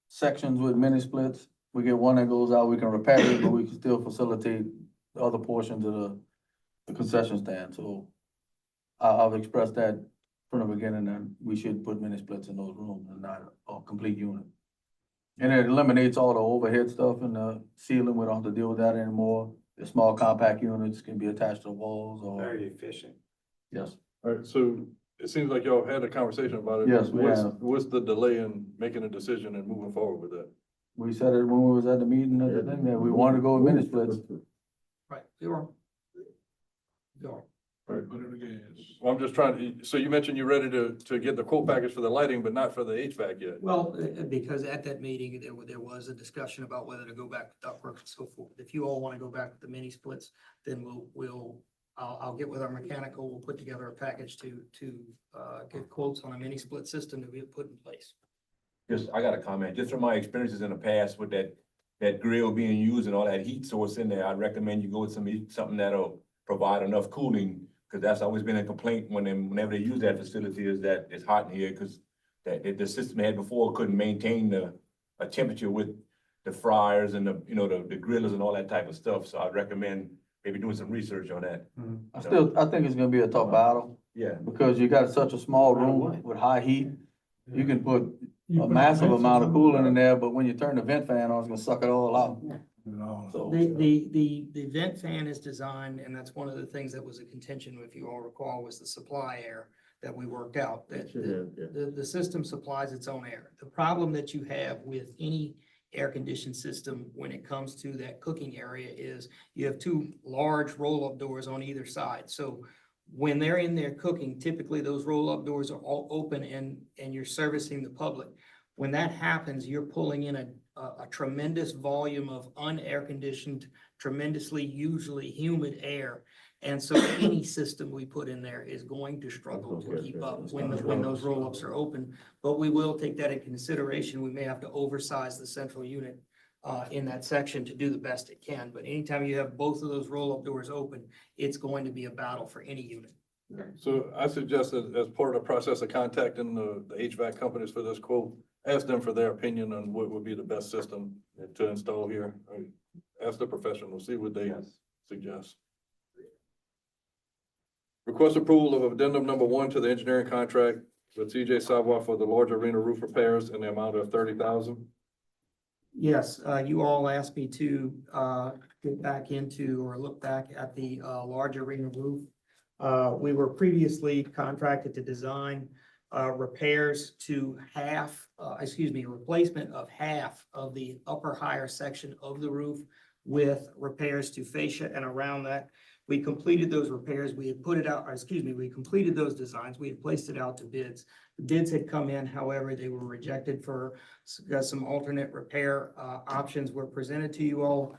sections with mini splits, we get one that goes out, we can repair it, but we can still facilitate the other portions of the concession stand. So I've expressed that from the beginning that we should put mini splits in those rooms and not a complete unit. And it eliminates all the overhead stuff in the ceiling. We don't have to deal with that anymore. The small compact units can be attached to walls or, Very efficient. yes. All right, so it seems like y'all had a conversation about it. Yes, we have. What's the delay in making a decision and moving forward with that? We said it when we was at the meeting, at the thing, that we wanted to go with mini splits. Right, you're wrong. You're wrong. All right, put it again. Well, I'm just trying to, so you mentioned you're ready to get the quote package for the lighting, but not for the HVAC yet. Well, because at that meeting, there was a discussion about whether to go back to ductwork and so forth. If you all want to go back with the mini splits, then I'll get with our mechanical, we'll put together a package to get quotes on a mini split system to be put in place. just, I got a comment, just from my experiences in the past with that grill being used and all that heat source in there, I'd recommend you go with something that'll provide enough cooling, because that's always been a complaint whenever they use that facility, is that it's hot in here, because the system they had before couldn't maintain a temperature with the fryers and the grillers and all that type of stuff, so I'd recommend maybe doing some research on that. I think it's gonna be a tough battle, Yeah. because you got such a small room with high heat. You can put a massive amount of cooling in there, but when you turn the vent fan on, it's gonna suck it all out. So, The vent fan is designed, and that's one of the things that was a contention, if you all recall, was the supply air that we worked out. That the system supplies its own air. The problem that you have with any air-conditioned system when it comes to that cooking area is you have two large roll-up doors on either side. So when they're in there cooking, typically those roll-up doors are all open and you're servicing the public. When that happens, you're pulling in a tremendous volume of unair conditioned, tremendously usually humid air. And so any system we put in there is going to struggle to keep up when those roll-ups are open. But we will take that in consideration. We may have to oversize the central unit in that section to do the best it can. But anytime you have both of those roll-up doors open, it's going to be a battle for any unit. So I suggest that as part of the process of contacting the HVAC companies for this quote, ask them for their opinion on what would be the best system to install here. Ask the professionals, see what they suggest. Request approval of addendum number 1 to the engineering contract with TJ Savoy for the large arena roof repairs in the amount of $30,000. Yes, you all asked me to get back into or look back at the large arena roof. We were previously contracted to design repairs to replacement of half of the upper higher section of the roof with repairs to fascia and around that. We completed those repairs. We had put it out, we completed those designs. We had placed it out to bids. The bids had come in, however, they were rejected for some alternate repair options were presented to you all.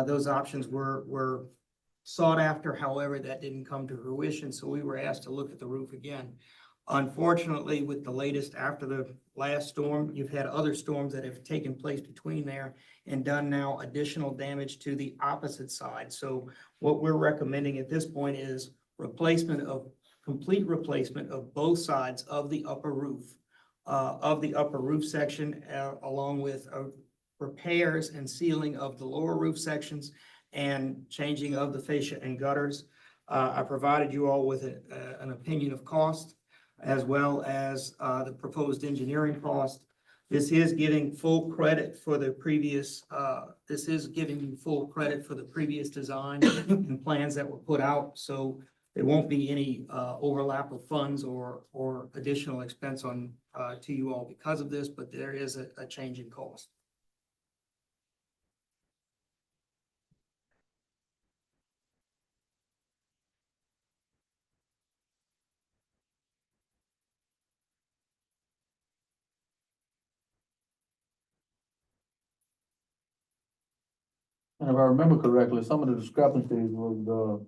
Those options were sought after, however, that didn't come to fruition, so we were asked to look at the roof again. Unfortunately, with the latest, after the last storm, you've had other storms that have taken place between there and done now additional damage to the opposite side. So what we're recommending at this point is complete replacement of both sides of the upper roof section, along with repairs and sealing of the lower roof sections and changing of the fascia and gutters. I provided you all with an opinion of cost, as well as the proposed engineering cost. This is giving full credit for the previous, design and plans that were put out. So there won't be any overlap of funds or additional expense on to you all because of this, but there is a change in cost. and if I remember correctly, some of the discrepancies was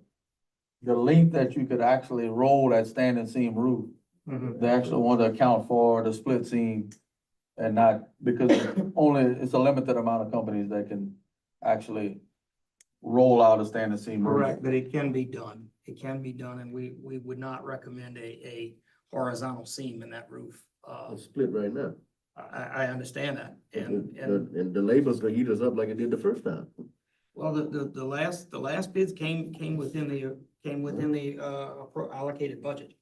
the length that you could actually roll that standing seam roof. They actually want to account for the split seam and not, because it's a limited amount of companies that can actually roll out a standing seam roof. Correct, but it can be done. It can be done, and we would not recommend a horizontal seam in that roof. It's split right now. I understand that, and And the label's gonna eat us up like it did the first time. well, the last bids came within the allocated budget.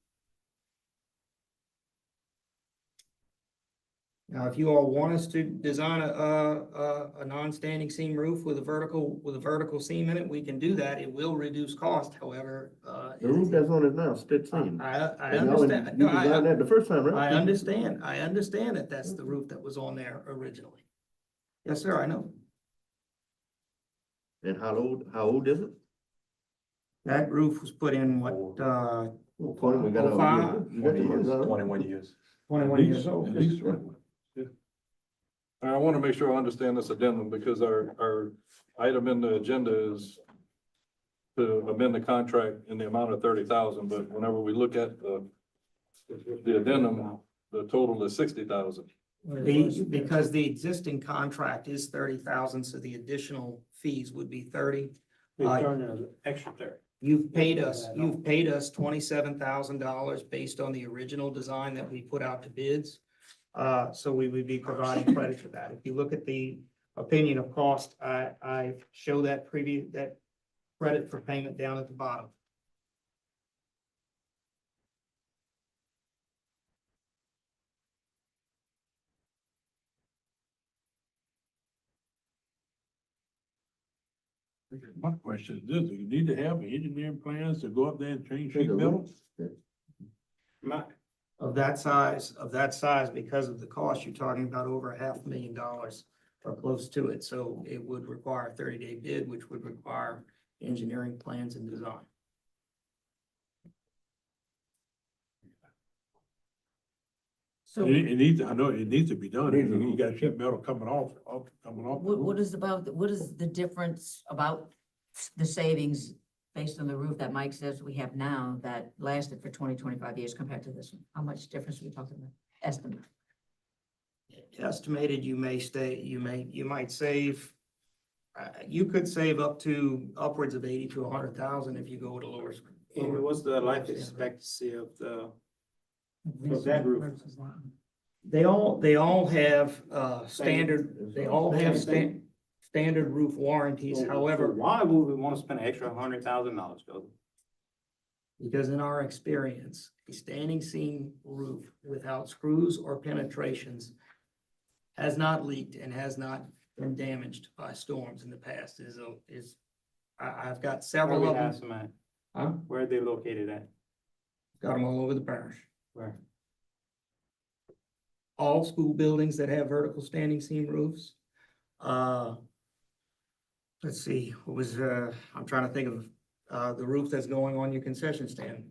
Now, if you all want us to design a non-standing seam roof with a vertical seam in it, we can do that. It will reduce cost, however. The roof that's on it now, split seam. I And y'all- understand. You No, designed that the first time, right? I understand that that's the roof that was on there originally. Yes, sir, I know. And how old is it? That roof was put in what, We got a- 05? you got the years, huh? 21 years. 21 years old. At least, right? Yeah. I want to make sure I understand this addendum, because our item in the agenda is to amend the contract in the amount of 30,000, but whenever we look at the addendum, the total is 60,000. Because the existing contract is 30,000, so the additional fees would be 30. They turn an extra 30. You've paid us $27,000 based on the original design that we put out to bids. So we would be providing credit for that. If you look at the opinion of cost, I show that credit for payment down at the bottom. My question is this, do you need to have engineering plans to go up there and change sheet metal? My, Of that size, because of the cost, you're talking about over $500,000 or close to it. So it would require a 30-day bid, which would require engineering plans and design. So It needs, I know it needs to be done, you got sheet metal coming off. what is the difference about the savings based on the roof that Mike says we have now that lasted for 20, 25 years compared to this one? How much difference are we talking about? Estimate. Estimated, you might save, you could save up to upwards of 80 to 100,000 if you go with a lower. and what's the life expectancy of that roof? They all have standard roof warranties. However, Why would we want to spend an extra $100,000, Joe? because in our experience, a standing seam roof without screws or penetrations has not leaked and has not been damaged by storms in the past. I've got several of them. Some at? Huh? Where are they located at? Got them all over the parish. Where? All school buildings that have vertical standing seam roofs. Let's see, I'm trying to think of, the roof that's going on your concession stand.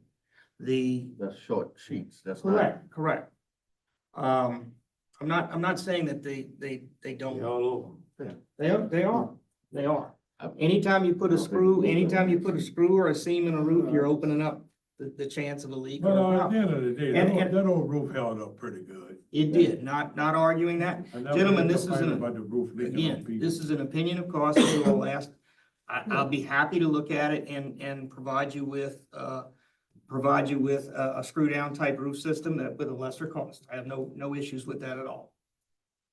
That's short sheets, that's not. Correct. I'm not saying that they don't. They're all over. They are. Anytime you put a screw or a seam in a roof, you're opening up the chance of a leak. or a Well, at problem. the end of the day, And- that old roof held up pretty good. It did, not arguing that. I never Gentlemen, had this is complaint an, about the roof leaking on again, people. this is an opinion of cost that you all asked. I'll be happy to look at it and provide you with a screw down type roof system that with a lesser cost. I have no issues with that at all.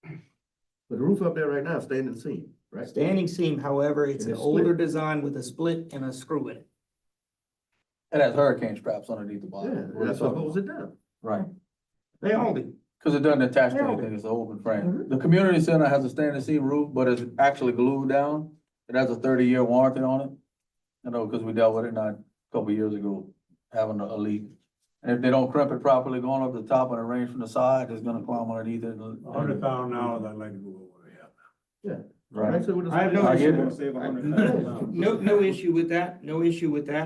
But the roof up there right now is standing seam, right? Standing seam, however, it's And an it's older split. design with a split and a screw in it. It has hurricane straps underneath the bottom. Yeah, that's what holds it down. Right, They all do. because it doesn't attach to anything, it's an open frame. The community center has a standing seam roof, but it's actually glued down. It has a 30-year warranty on it. You know, because we dealt with it not a couple years ago, having a leak. And if they don't crimp it properly going up the top and it rains from the side, it's gonna climb underneath it. $100,000, I'd like to go over there. Right. So with the- I have no I issue. get it. Save $100,000. No issue with that,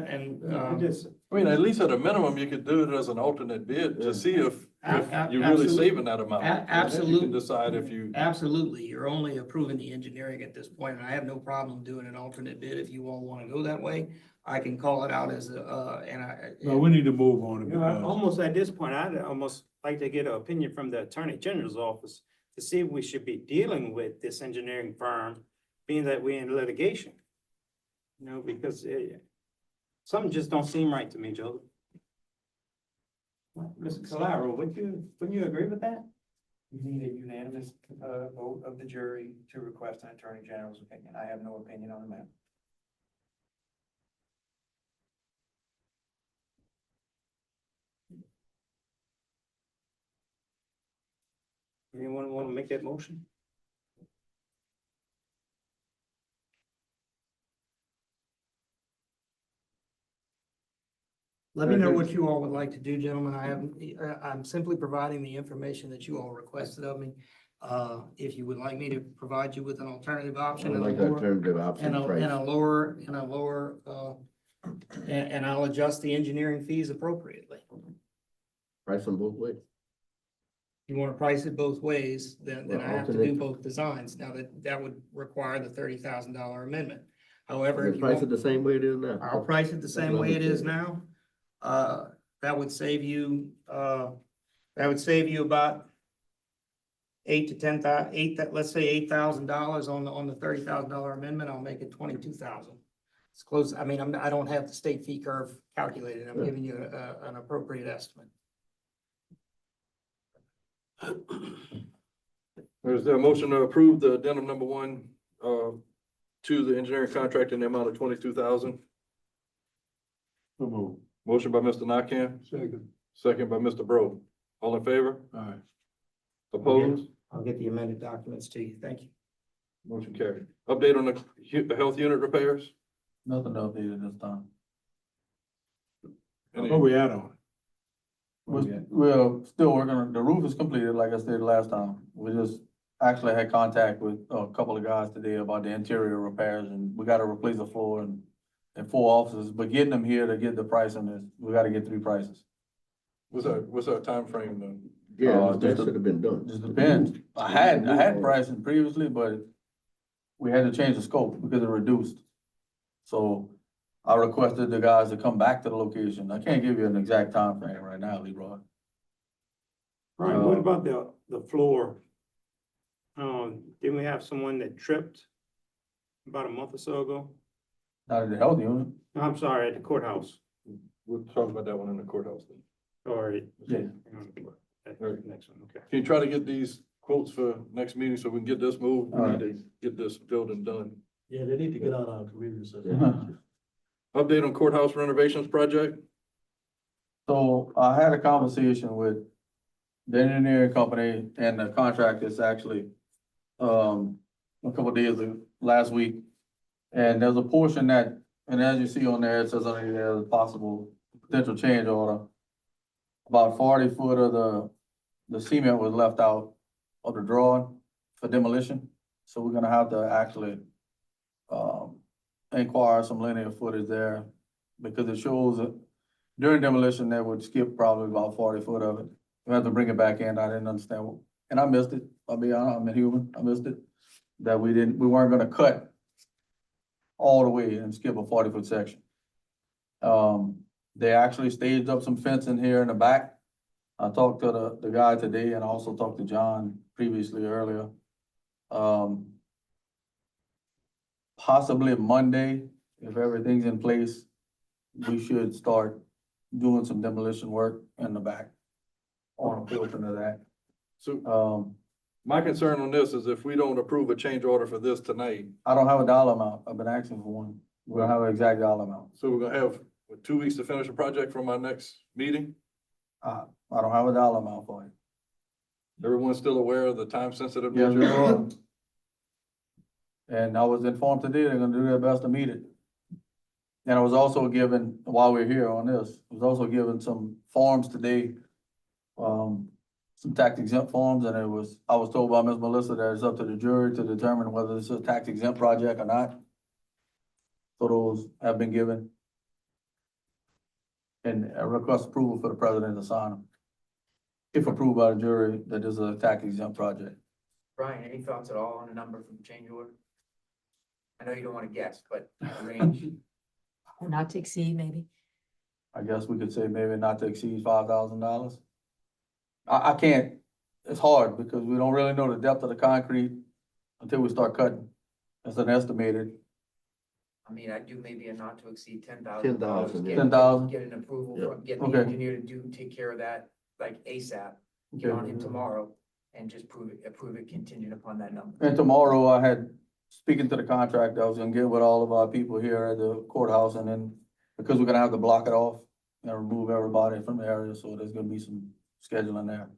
and, I mean, at least at a minimum, you could do it as an alternate bid to see if you're really Absolutely. saving that amount. And then You Absolutely. can decide if you, absolutely, you're only approving the engineering at this point, and I have no problem doing an alternate bid if you all wanna go that way. I can call it out as No, we need to move on it You know, because almost at this point, I'd almost like to get an opinion from the Attorney General's office to see if we should be dealing with this engineering firm, being that we're in litigation. You know, because something just don't seem right to me, Joe. Mr. Calaro, wouldn't you agree with that? You need a unanimous, vote of the jury to request an attorney general's opinion. I have no opinion on the matter. Anyone want to make that motion? let me know what you all would like to do, gentlemen. I'm simply providing the information that you all requested of me. If you would like me to provide you with an alternative I option would and a like the lower, alternative option and price. and I'll adjust the engineering fees appropriately. Price them both ways. You want to price it both ways, then Well, I have to do alternate. both designs. Now that would require the $30,000 amendment. However, if And you price want, it the same way it is now. I'll price it the same way it is now. That would save you about let's say $8,000 on the $30,000 amendment, I'll make it 22,000. It's close, I mean, I don't have the state fee curve calculated, I'm giving you an appropriate estimate. Is there a motion to approve the addendum number one, to the engineering contract in the amount of 22,000? So move. Motion by Mr. Nakam, Second. second by Mr. Bro. All in favor? Aye. Opposed? I'll get the amended documents to you, thank you. Motion carried. Update on the health unit repairs? Nothing updated this time. Where we at on? We're still working on, the roof is completed, like I said last time. We just actually had contact with a couple of guys today about the interior repairs, and we gotta replace the floor and 4 offices, but getting them here to get the price on this, we gotta get 3 prices. What's our timeframe then? Yeah, that just should have been done. Just depends. I had pricing previously, but we had to change the scope because it reduced. So I requested the guys to come back to the location. I can't give you an exact time frame right now, Leroy. Brian, what about the floor? Didn't we have someone that tripped about a month or so ago? Not at the health unit. No, I'm sorry, at the courthouse, We'll talk about that one in the courthouse then. or. Yeah. That's the next one, okay. Can you try to get these quotes for next meeting so we can get this moved? We All need to get this building done. Yeah, they need to get out our community center. Update on courthouse renovations project? So I had a conversation with the engineering company and the contractors actually, a couple of days ago, last week. And there's a portion that, and as you see on there, it says under there, a possible potential change order. About 40 foot of the cement was left out of the drawing for demolition. So we're gonna have to actually, inquire some linear footage there because it shows that during demolition, they would skip probably about 40 foot of it. We have to bring it back in. I didn't understand, and I missed it. I'll be honest, I'm a human. I missed it. That we weren't gonna cut all the way and skip a 40-foot section. They actually staged up some fencing here in the back. I talked to the guy today and I also talked to John previously earlier. Possibly Monday, if everything's in place, we should start doing some demolition work in the back on a portion of that. So, my concern on this is if we don't approve a change order for this tonight, I don't have a dollar amount. I've been asking for one. We don't have an exact dollar amount. so we're gonna have 2 weeks to finish the project from our next meeting? I don't have a dollar amount for it. Everyone's still aware of the time sensitive Yes, we nature? are. And I was informed today they're gonna do their best to meet it. And I was also given, while we're here on this, I was also given some forms today, some tax exempt forms, and I was told by Ms. Melissa that it's up to the jury to determine whether this is a tax exempt project or not. So those have been given. And I request approval for the president to sign them. If approved by the jury, that this is a tax exempt project. Brian, any thoughts at all on a number from change order? I know you don't want to guess, but a range. Or not to exceed, maybe. I guess we could say maybe not to exceed $5,000. I can't, it's hard because we don't really know the depth of the concrete until we start cutting. It's an estimated. I mean, I'd do maybe a not to exceed $10,000. 10,000, yeah. 10,000? Get an approval, Yeah. get the Okay. engineer to take care of that, like ASAP. Get on him tomorrow and just approve it contingent upon that number. And tomorrow I had, speaking to the contractor, I was gonna get with all of our people here at the courthouse and then, because we're gonna have to block it off and remove everybody from the area, so there's gonna be some scheduling there.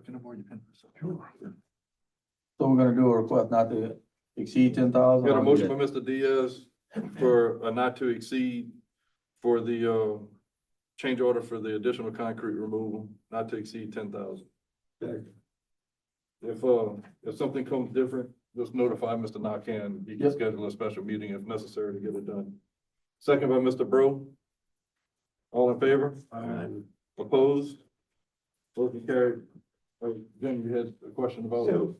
Can I borrow your pen? So we're gonna do a request not to exceed 10,000. Got a motion by Mr. Diaz for a not to exceed for the, change order for the additional concrete removal, not to exceed 10,000. If something comes different, just notify Mr. Nakam. He can Yep. schedule a special meeting if necessary to get it done. Second by Mr. Bro. All in favor? Opposed? Motion carried. Jim, you had a question about? So,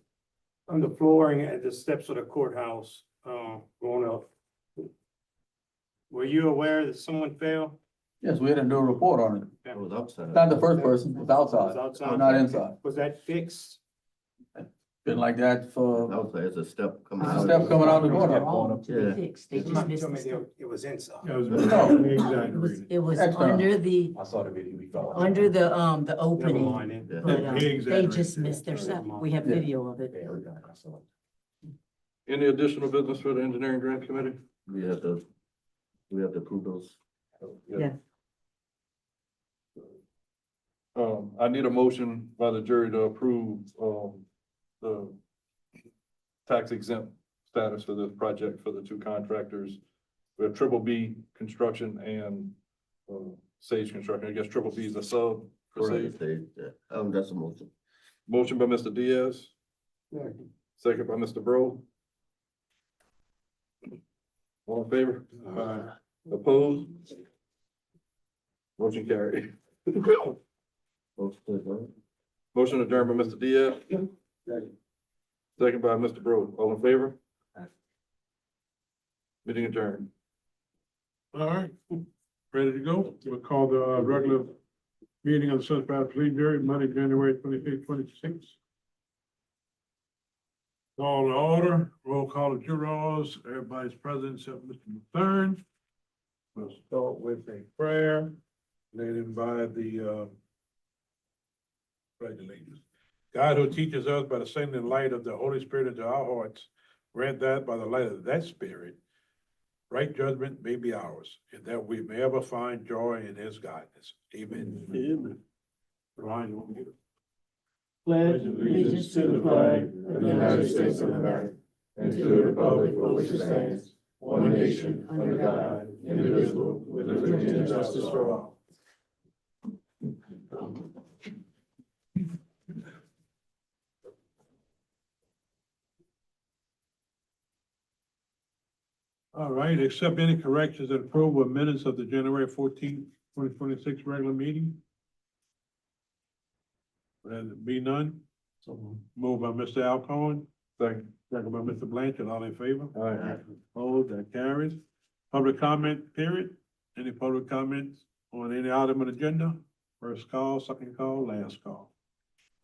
on the flooring at the steps of the courthouse, going up, were you aware that someone fell? Yes, we had to do a report on it. It was outside. Not the first person, it's outside, outside. not inside. Was that fixed? Been like that for, Outside, it's a step coming It's a out. step coming out the They're water. wrong to Yeah. be fixed. They just Somebody missed told the me step. it was inside. That was No. we It was, exaggerated. it was External. under the, I saw the video, we thought. under the Never opening, mind then. Yeah. but, He they exaggerated just it. missed their step. Never mind. We have Yeah. video of it. Yeah, we got it, I saw it. Any additional business for the engineering grant committee? We have to approve those. Yeah. I need a motion by the jury to approve, the tax exempt status for this project for the two contractors. We have Triple B Construction and, Sage Construction. I guess Triple B is a sub for Sage. That's a motion. Motion by Mr. Diaz. Second by Mr. Bro. All in favor? Opposed? Motion carried. Motion to adjourn. Motion adjourned by Mr. Diaz. Second by Mr. Bro. All in favor? Meeting adjourned. All right, ready to go? We'll call the regular meeting of the South Parish Police Jury, Monday, January 25th, 26. Call to order, roll call of jurors, everybody's present except Mr. McFerrin. We'll start with a prayer, led by the pledge of allegiance. God who teaches us by the sending light of the Holy Spirit into our hearts, grant that by the light of that Spirit, right judgment may be ours, and that we may ever find joy in his guidance. Amen. Amen. Ryan, you want me to? Pledge allegiance to the flag of the United States of America and to the republic for which it stands, one nation, under God, indivisible, with liberty and justice for all. All right, accept any corrections and approval of minutes of the January 14th, 2026 regular meeting. There be none. Moved by Mr. Alcorn. Second by Mr. Blanchard, all in favor? All right. Opposed, that carries. Public comment period. Any public comments on any item on the agenda? First call, second call, last call.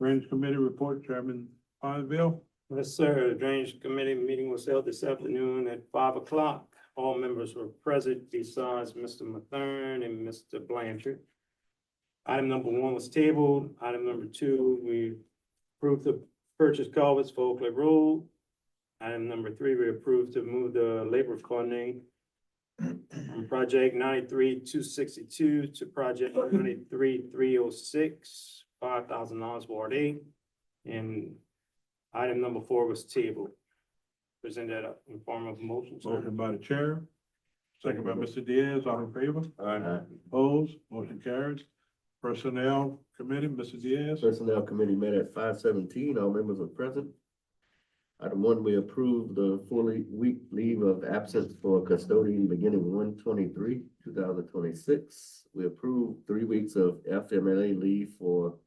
Drainage Committee report, Chairman Ponzville. Yes, sir. The Drainage Committee meeting was held this afternoon at 5 o'clock. All members were present besides Mr. Mathern and Mr. Blanchard. Item number 1 was tabled. Item number 2, we approved the purchase culverts for Oak Cliff Road. Item number 3, we approved to move the labor funding from project 93-262 to project 93-306, $5,000 Ward 8. And item number 4 was tabled. Present that up in form of motion. sir. Motion by the chair, second by Mr. Diaz, all in favor? Opposed, motion carries. Personnel Committee, Mr. Diaz. Personnel Committee met at 5:17. All members are present. Item 1, we approve the week leave of absence for custodian beginning 1/23/2026. We approve 3 weeks of FMLA leave for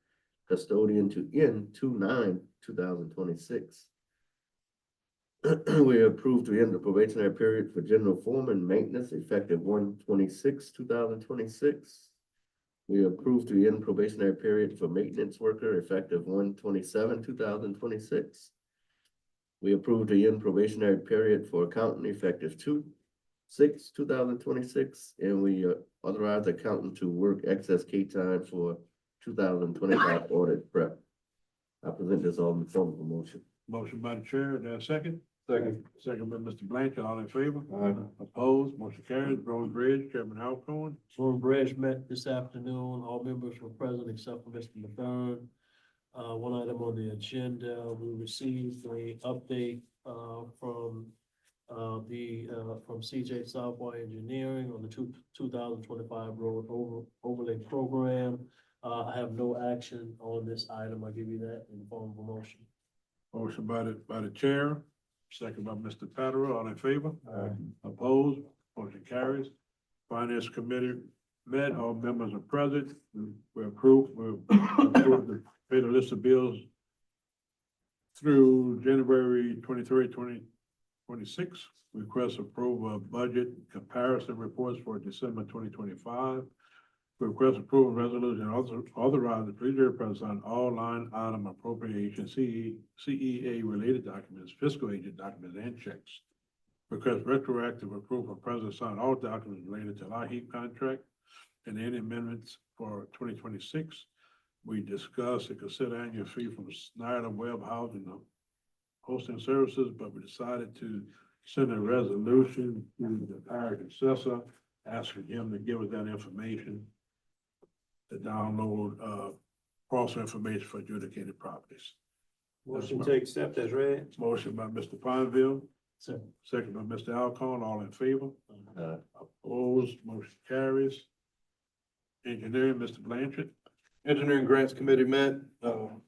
custodian to end 2/9/2026. We approve to end the probationary period for general foreman maintenance effective 1/26/2026. We approve to end probationary period for maintenance worker effective 1/27/2026. We approve to end probationary period for accountant effective 2/6/2026, and we authorize the accountant to work excess K time for 2025 audit prep. I present this all in the form of a motion. Motion by the chair, is there a second? Second. Second by Mr. Blanchard, all in favor? Opposed, motion carries. Road Bridge, Chairman Alcorn. Road Bridge met this afternoon. All members were present except for Mr. Mathern. One item on the agenda, we received a update, from CJ Southwire Engineering on the 2025 road overlay program. I have no action on this item. I'll give you that in the form of a motion. Motion by the chair, second by Mr. Patterson, all in favor? Opposed, motion carries. Finance Committee met, all members are present. We approved to pay the list of bills through January 23rd, 2026. Request approval of budget comparison reports for December 2025. Request approval resolution authorize the treasurer to sign all line item appropriation, CEA related documents, fiscal agent documents, and checks. Request retroactive approval for president to sign all documents related to LIHEAP contract and any amendments for 2026. We discussed and consider annual fee from Snyder Web Housing hosting services, but we decided to send a resolution to the parish assessor, asking him to give us that information to download, cross information for adjudicated properties. Motion to accept as read. Motion by Mr. Pineville, Second. second by Mr. Alcon, all in favor? Opposed, motion carries. Engineering, Mr. Blanchard. Engineering Grants Committee met, all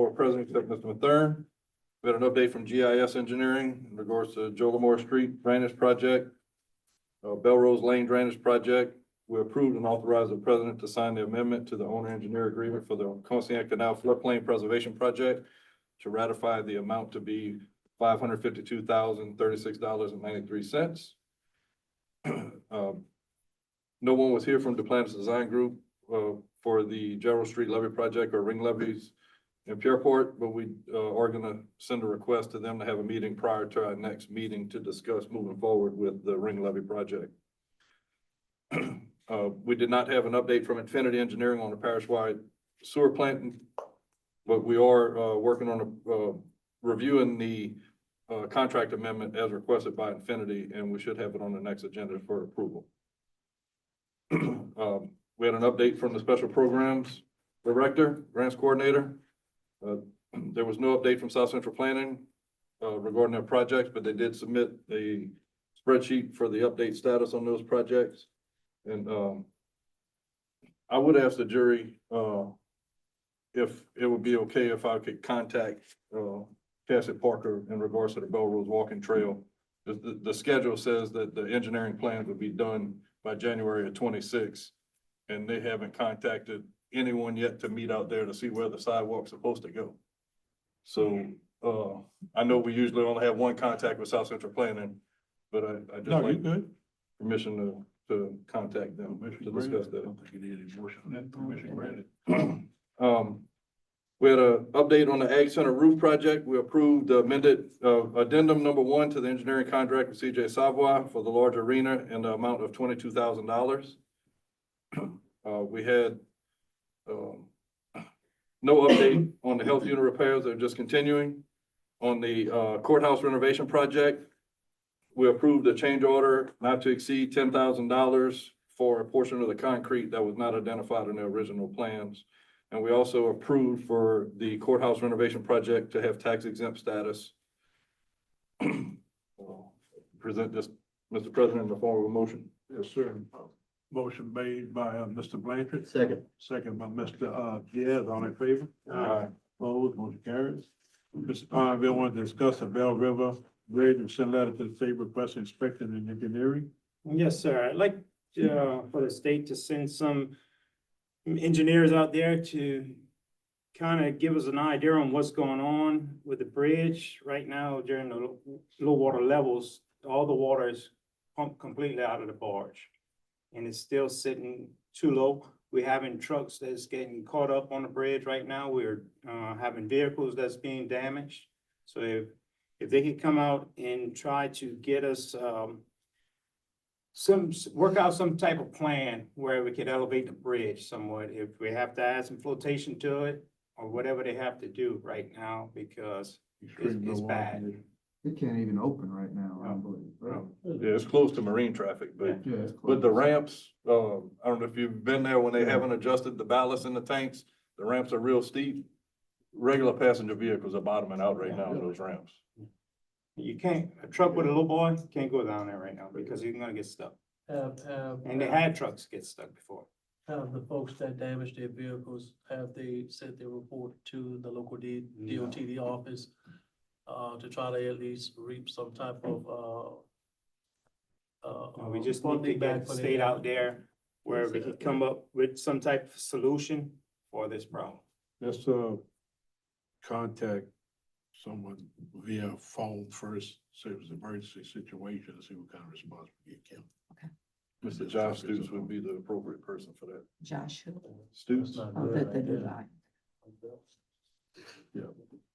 were present except Mr. Mathern. We had an update from GIS Engineering in regards to Joe Lamore Street Drainage Project, Belrose Lane Drainage Project. We approved and authorized the president to sign the amendment to the owner engineer agreement for the Connecticut Canal Floodplain Preservation Project to ratify the amount to be $552,036.93. No one was here from the Planners Design Group for the Gerald Street Levy Project or ring levies in Pierport, but we are gonna send a request to them to have a meeting prior to our next meeting to discuss moving forward with the ring levy project. We did not have an update from Infinity Engineering on the parish-wide sewer plant, but we are working on reviewing the contract amendment as requested by Infinity, and we should have it on the next agenda for approval. We had an update from the Special Programs Director, Grants Coordinator. There was no update from South Central Planning regarding their projects, but they did submit a spreadsheet for the update status on those projects. And I would ask the jury if it would be okay if I could contact Cassie Parker in regards to the Belrose Walking Trail. The schedule says that the engineering plans would be done by January of 26, and they haven't contacted anyone yet to meet out there to see where the sidewalk's supposed to go. So I know we usually only have one contact with South Central Planning, but I just like permission to contact them to discuss that. I don't think you need any motion on that. Permission granted. We had an update on the Ag Center roof project. We approved the amended addendum number 1 to the engineering contract with CJ Savoy for the large arena in the amount of $22,000. We had no update on the health unit repairs. They're just continuing. On the courthouse renovation project, we approved a change order not to exceed $10,000 for a portion of the concrete that was not identified in the original plans. And we also approved for the courthouse renovation project to have tax exempt status. Present this, Mr. President, in the form of a motion. Yes, sir. Motion made by Mr. Blanchard. Second. Second by Mr. Diaz, all in favor? Aye. Opposed, motion carries. Mr. Pineville want to discuss the Bell River Bridge and send letter to the state requesting inspection and engineering. Yes, sir. I'd like for the state to send some engineers out there to kind of give us an idea on what's going on with the bridge. Right now, during the low water levels, all the water is pumped completely out of the barge. And it's still sitting too low. We're having trucks that's getting caught up on the bridge right now. We're having vehicles that's being damaged. So if they could come out and try to get us work out some type of plan where we could elevate the bridge somewhat, if we have to add some flotation to it or whatever they have to do right now, because it's bad. It can't even open right now, I believe. Right? Yeah, it's close to marine traffic, but Yeah, it's with the close. ramps, I don't know if you've been there when they haven't adjusted the ballast in the tanks. The ramps are real steep. Regular passenger vehicles are bottoming out right now on those ramps. You can't, a truck with a little boy can't go down there right now because you're gonna get stuck. And they had trucks get stuck before. Have the folks that damaged their vehicles, have they sent their report to the local DOT office to try to at least reap some type of We just need to funding get back the for state their- out there where we can come up with some type of solution for this problem. Let's contact someone via phone first, say it was an emergency situation, and see what kind of response we get. Kim. Mr. Josh Stutes would be the appropriate person for that. Joshua, Stutes? oh, the new line. Yeah,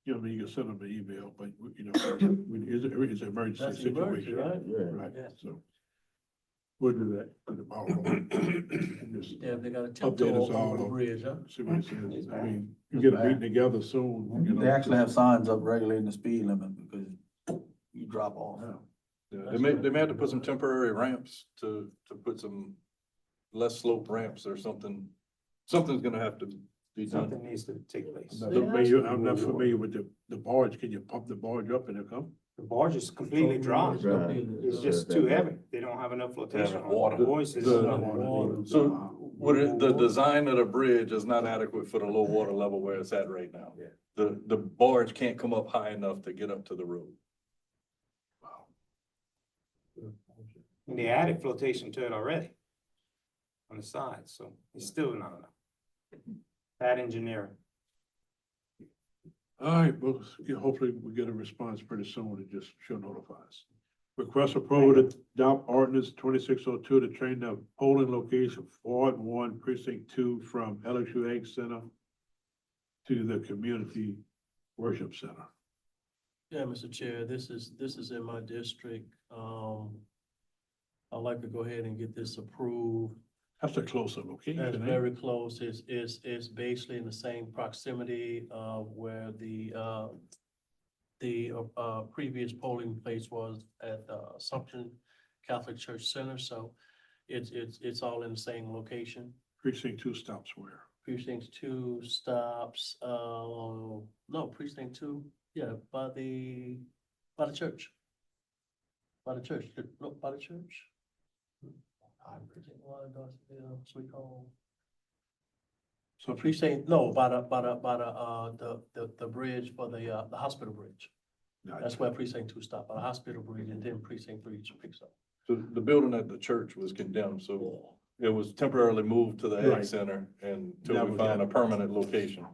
you know, I mean, you can send them an email, but, you know, it's an emergency That's an emergency, situation. right? Yeah. Right, Yeah. so. We'll do that tomorrow. Just Yeah, if they got a update tiptoe us all over the on- bridge, huh? See what it says. I mean, you get a meeting together soon. you know, They actually have signs up regulating the speed limit because you drop off. Yeah, they may have to put some temporary ramps to put some less slope ramps or something. Something's gonna have to be done. Something needs to take place. I'm not familiar with the barge. Can you pump the barge up and it'll come? The barge is completely dry. Dry. It's just too heavy. They don't have enough flotation. on it. Water. The voice is The- not water. So the design of the bridge is not adequate for the low water level where it's at right now. Yeah. The barge can't come up high enough to get up to the road. And they added flotation to it already on the side, so it's still not enough. Bad engineering. All right, well, yeah, hopefully we get a response pretty soon and just she'll notify us. Request approval to adopt ordinance 2602 to change the polling location for Ward 1 Precinct 2 from LSU Ag Center to the Community Worship Center. Yeah, Mr. Chair, this is in my district. I'd like to go ahead and get this approved. That's a closer location. That's ain't it? very close. It's basically in the same proximity of where the previous polling place was at Assumption Catholic Church Center, so it's all in the same location. Precinct 2 stops where? Precinct 2 stops, no, precinct 2, yeah, by the church. By the church, look, by the church. Precinct 1, Dawsonville, Sweet Home. So Precinct, no, by the bridge for the hospital bridge. That's where precinct 2 stopped, by the hospital bridge, and then precinct 3 picks up. So the building at the church was condemned, so it was temporarily moved to the ag Right. center That until we was found it. a permanent location.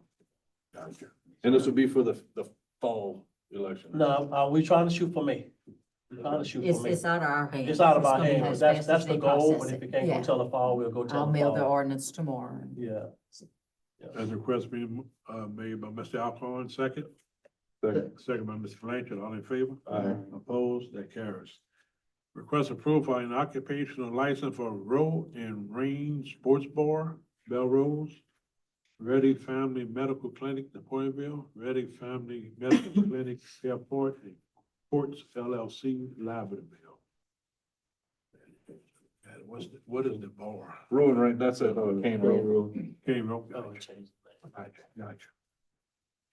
Gotcha. And this would be for the fall election. No, we trying to shoot for May. We're trying to shoot It's, for May. it's out of our hands. It's out of It's our gonna be hands, as but fast that's as the they goal, process but if it. it can't go Yeah. till the fall, we'll go till I'll the mail the fall. ordinance tomorrow. Yeah. As a request being made by Mr. Alcorn, second. Second by Mr. Blanchard, all in favor? Opposed, that carries. Request approval for an occupational license for Road and Range Sports Bar, Belrose. Ready Family Medical Clinic, Napoleonville, Ready Family Medical Clinic, Airport, and Ports LLC, Laverdale. And what is the bar? Road right, that's at Kane Road. Came up. Oh, change the name. Gotcha.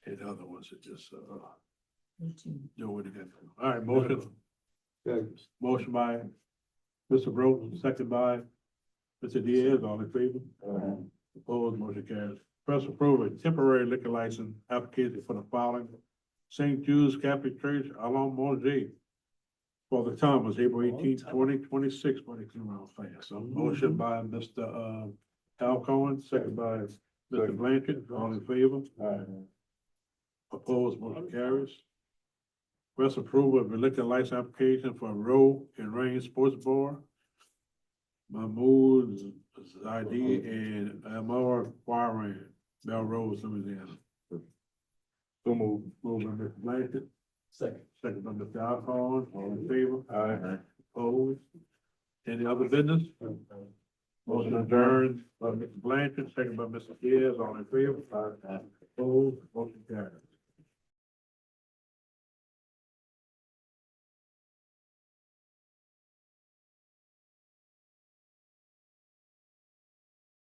And the other ones are just, do it again. All right, motion. Motion by Mr. Brown, second by Mr. Diaz, all in favor? Opposed, motion carries. Press approval of temporary liquor license application for the following: St. Jude's Catholic Church, Alon Montje, for the time was April 18th, 2026, when it came out fast. So motion by Mr. Alcorn, second by Mr. Blanchard, all in favor? Opposed, motion carries. Request approval of a liquor license application for Road and Rain Sports Bar, Mahmoud Zaidi and Amar Warren, Belrose, Louisiana. So move. Moved by Mr. Blanchard, Second. second by Mr. Alcorn, all in favor? Opposed? Any other business? Motion adjourned by Mr. Blanchard, second by Mr. Diaz, all in favor? Opposed, motion carried.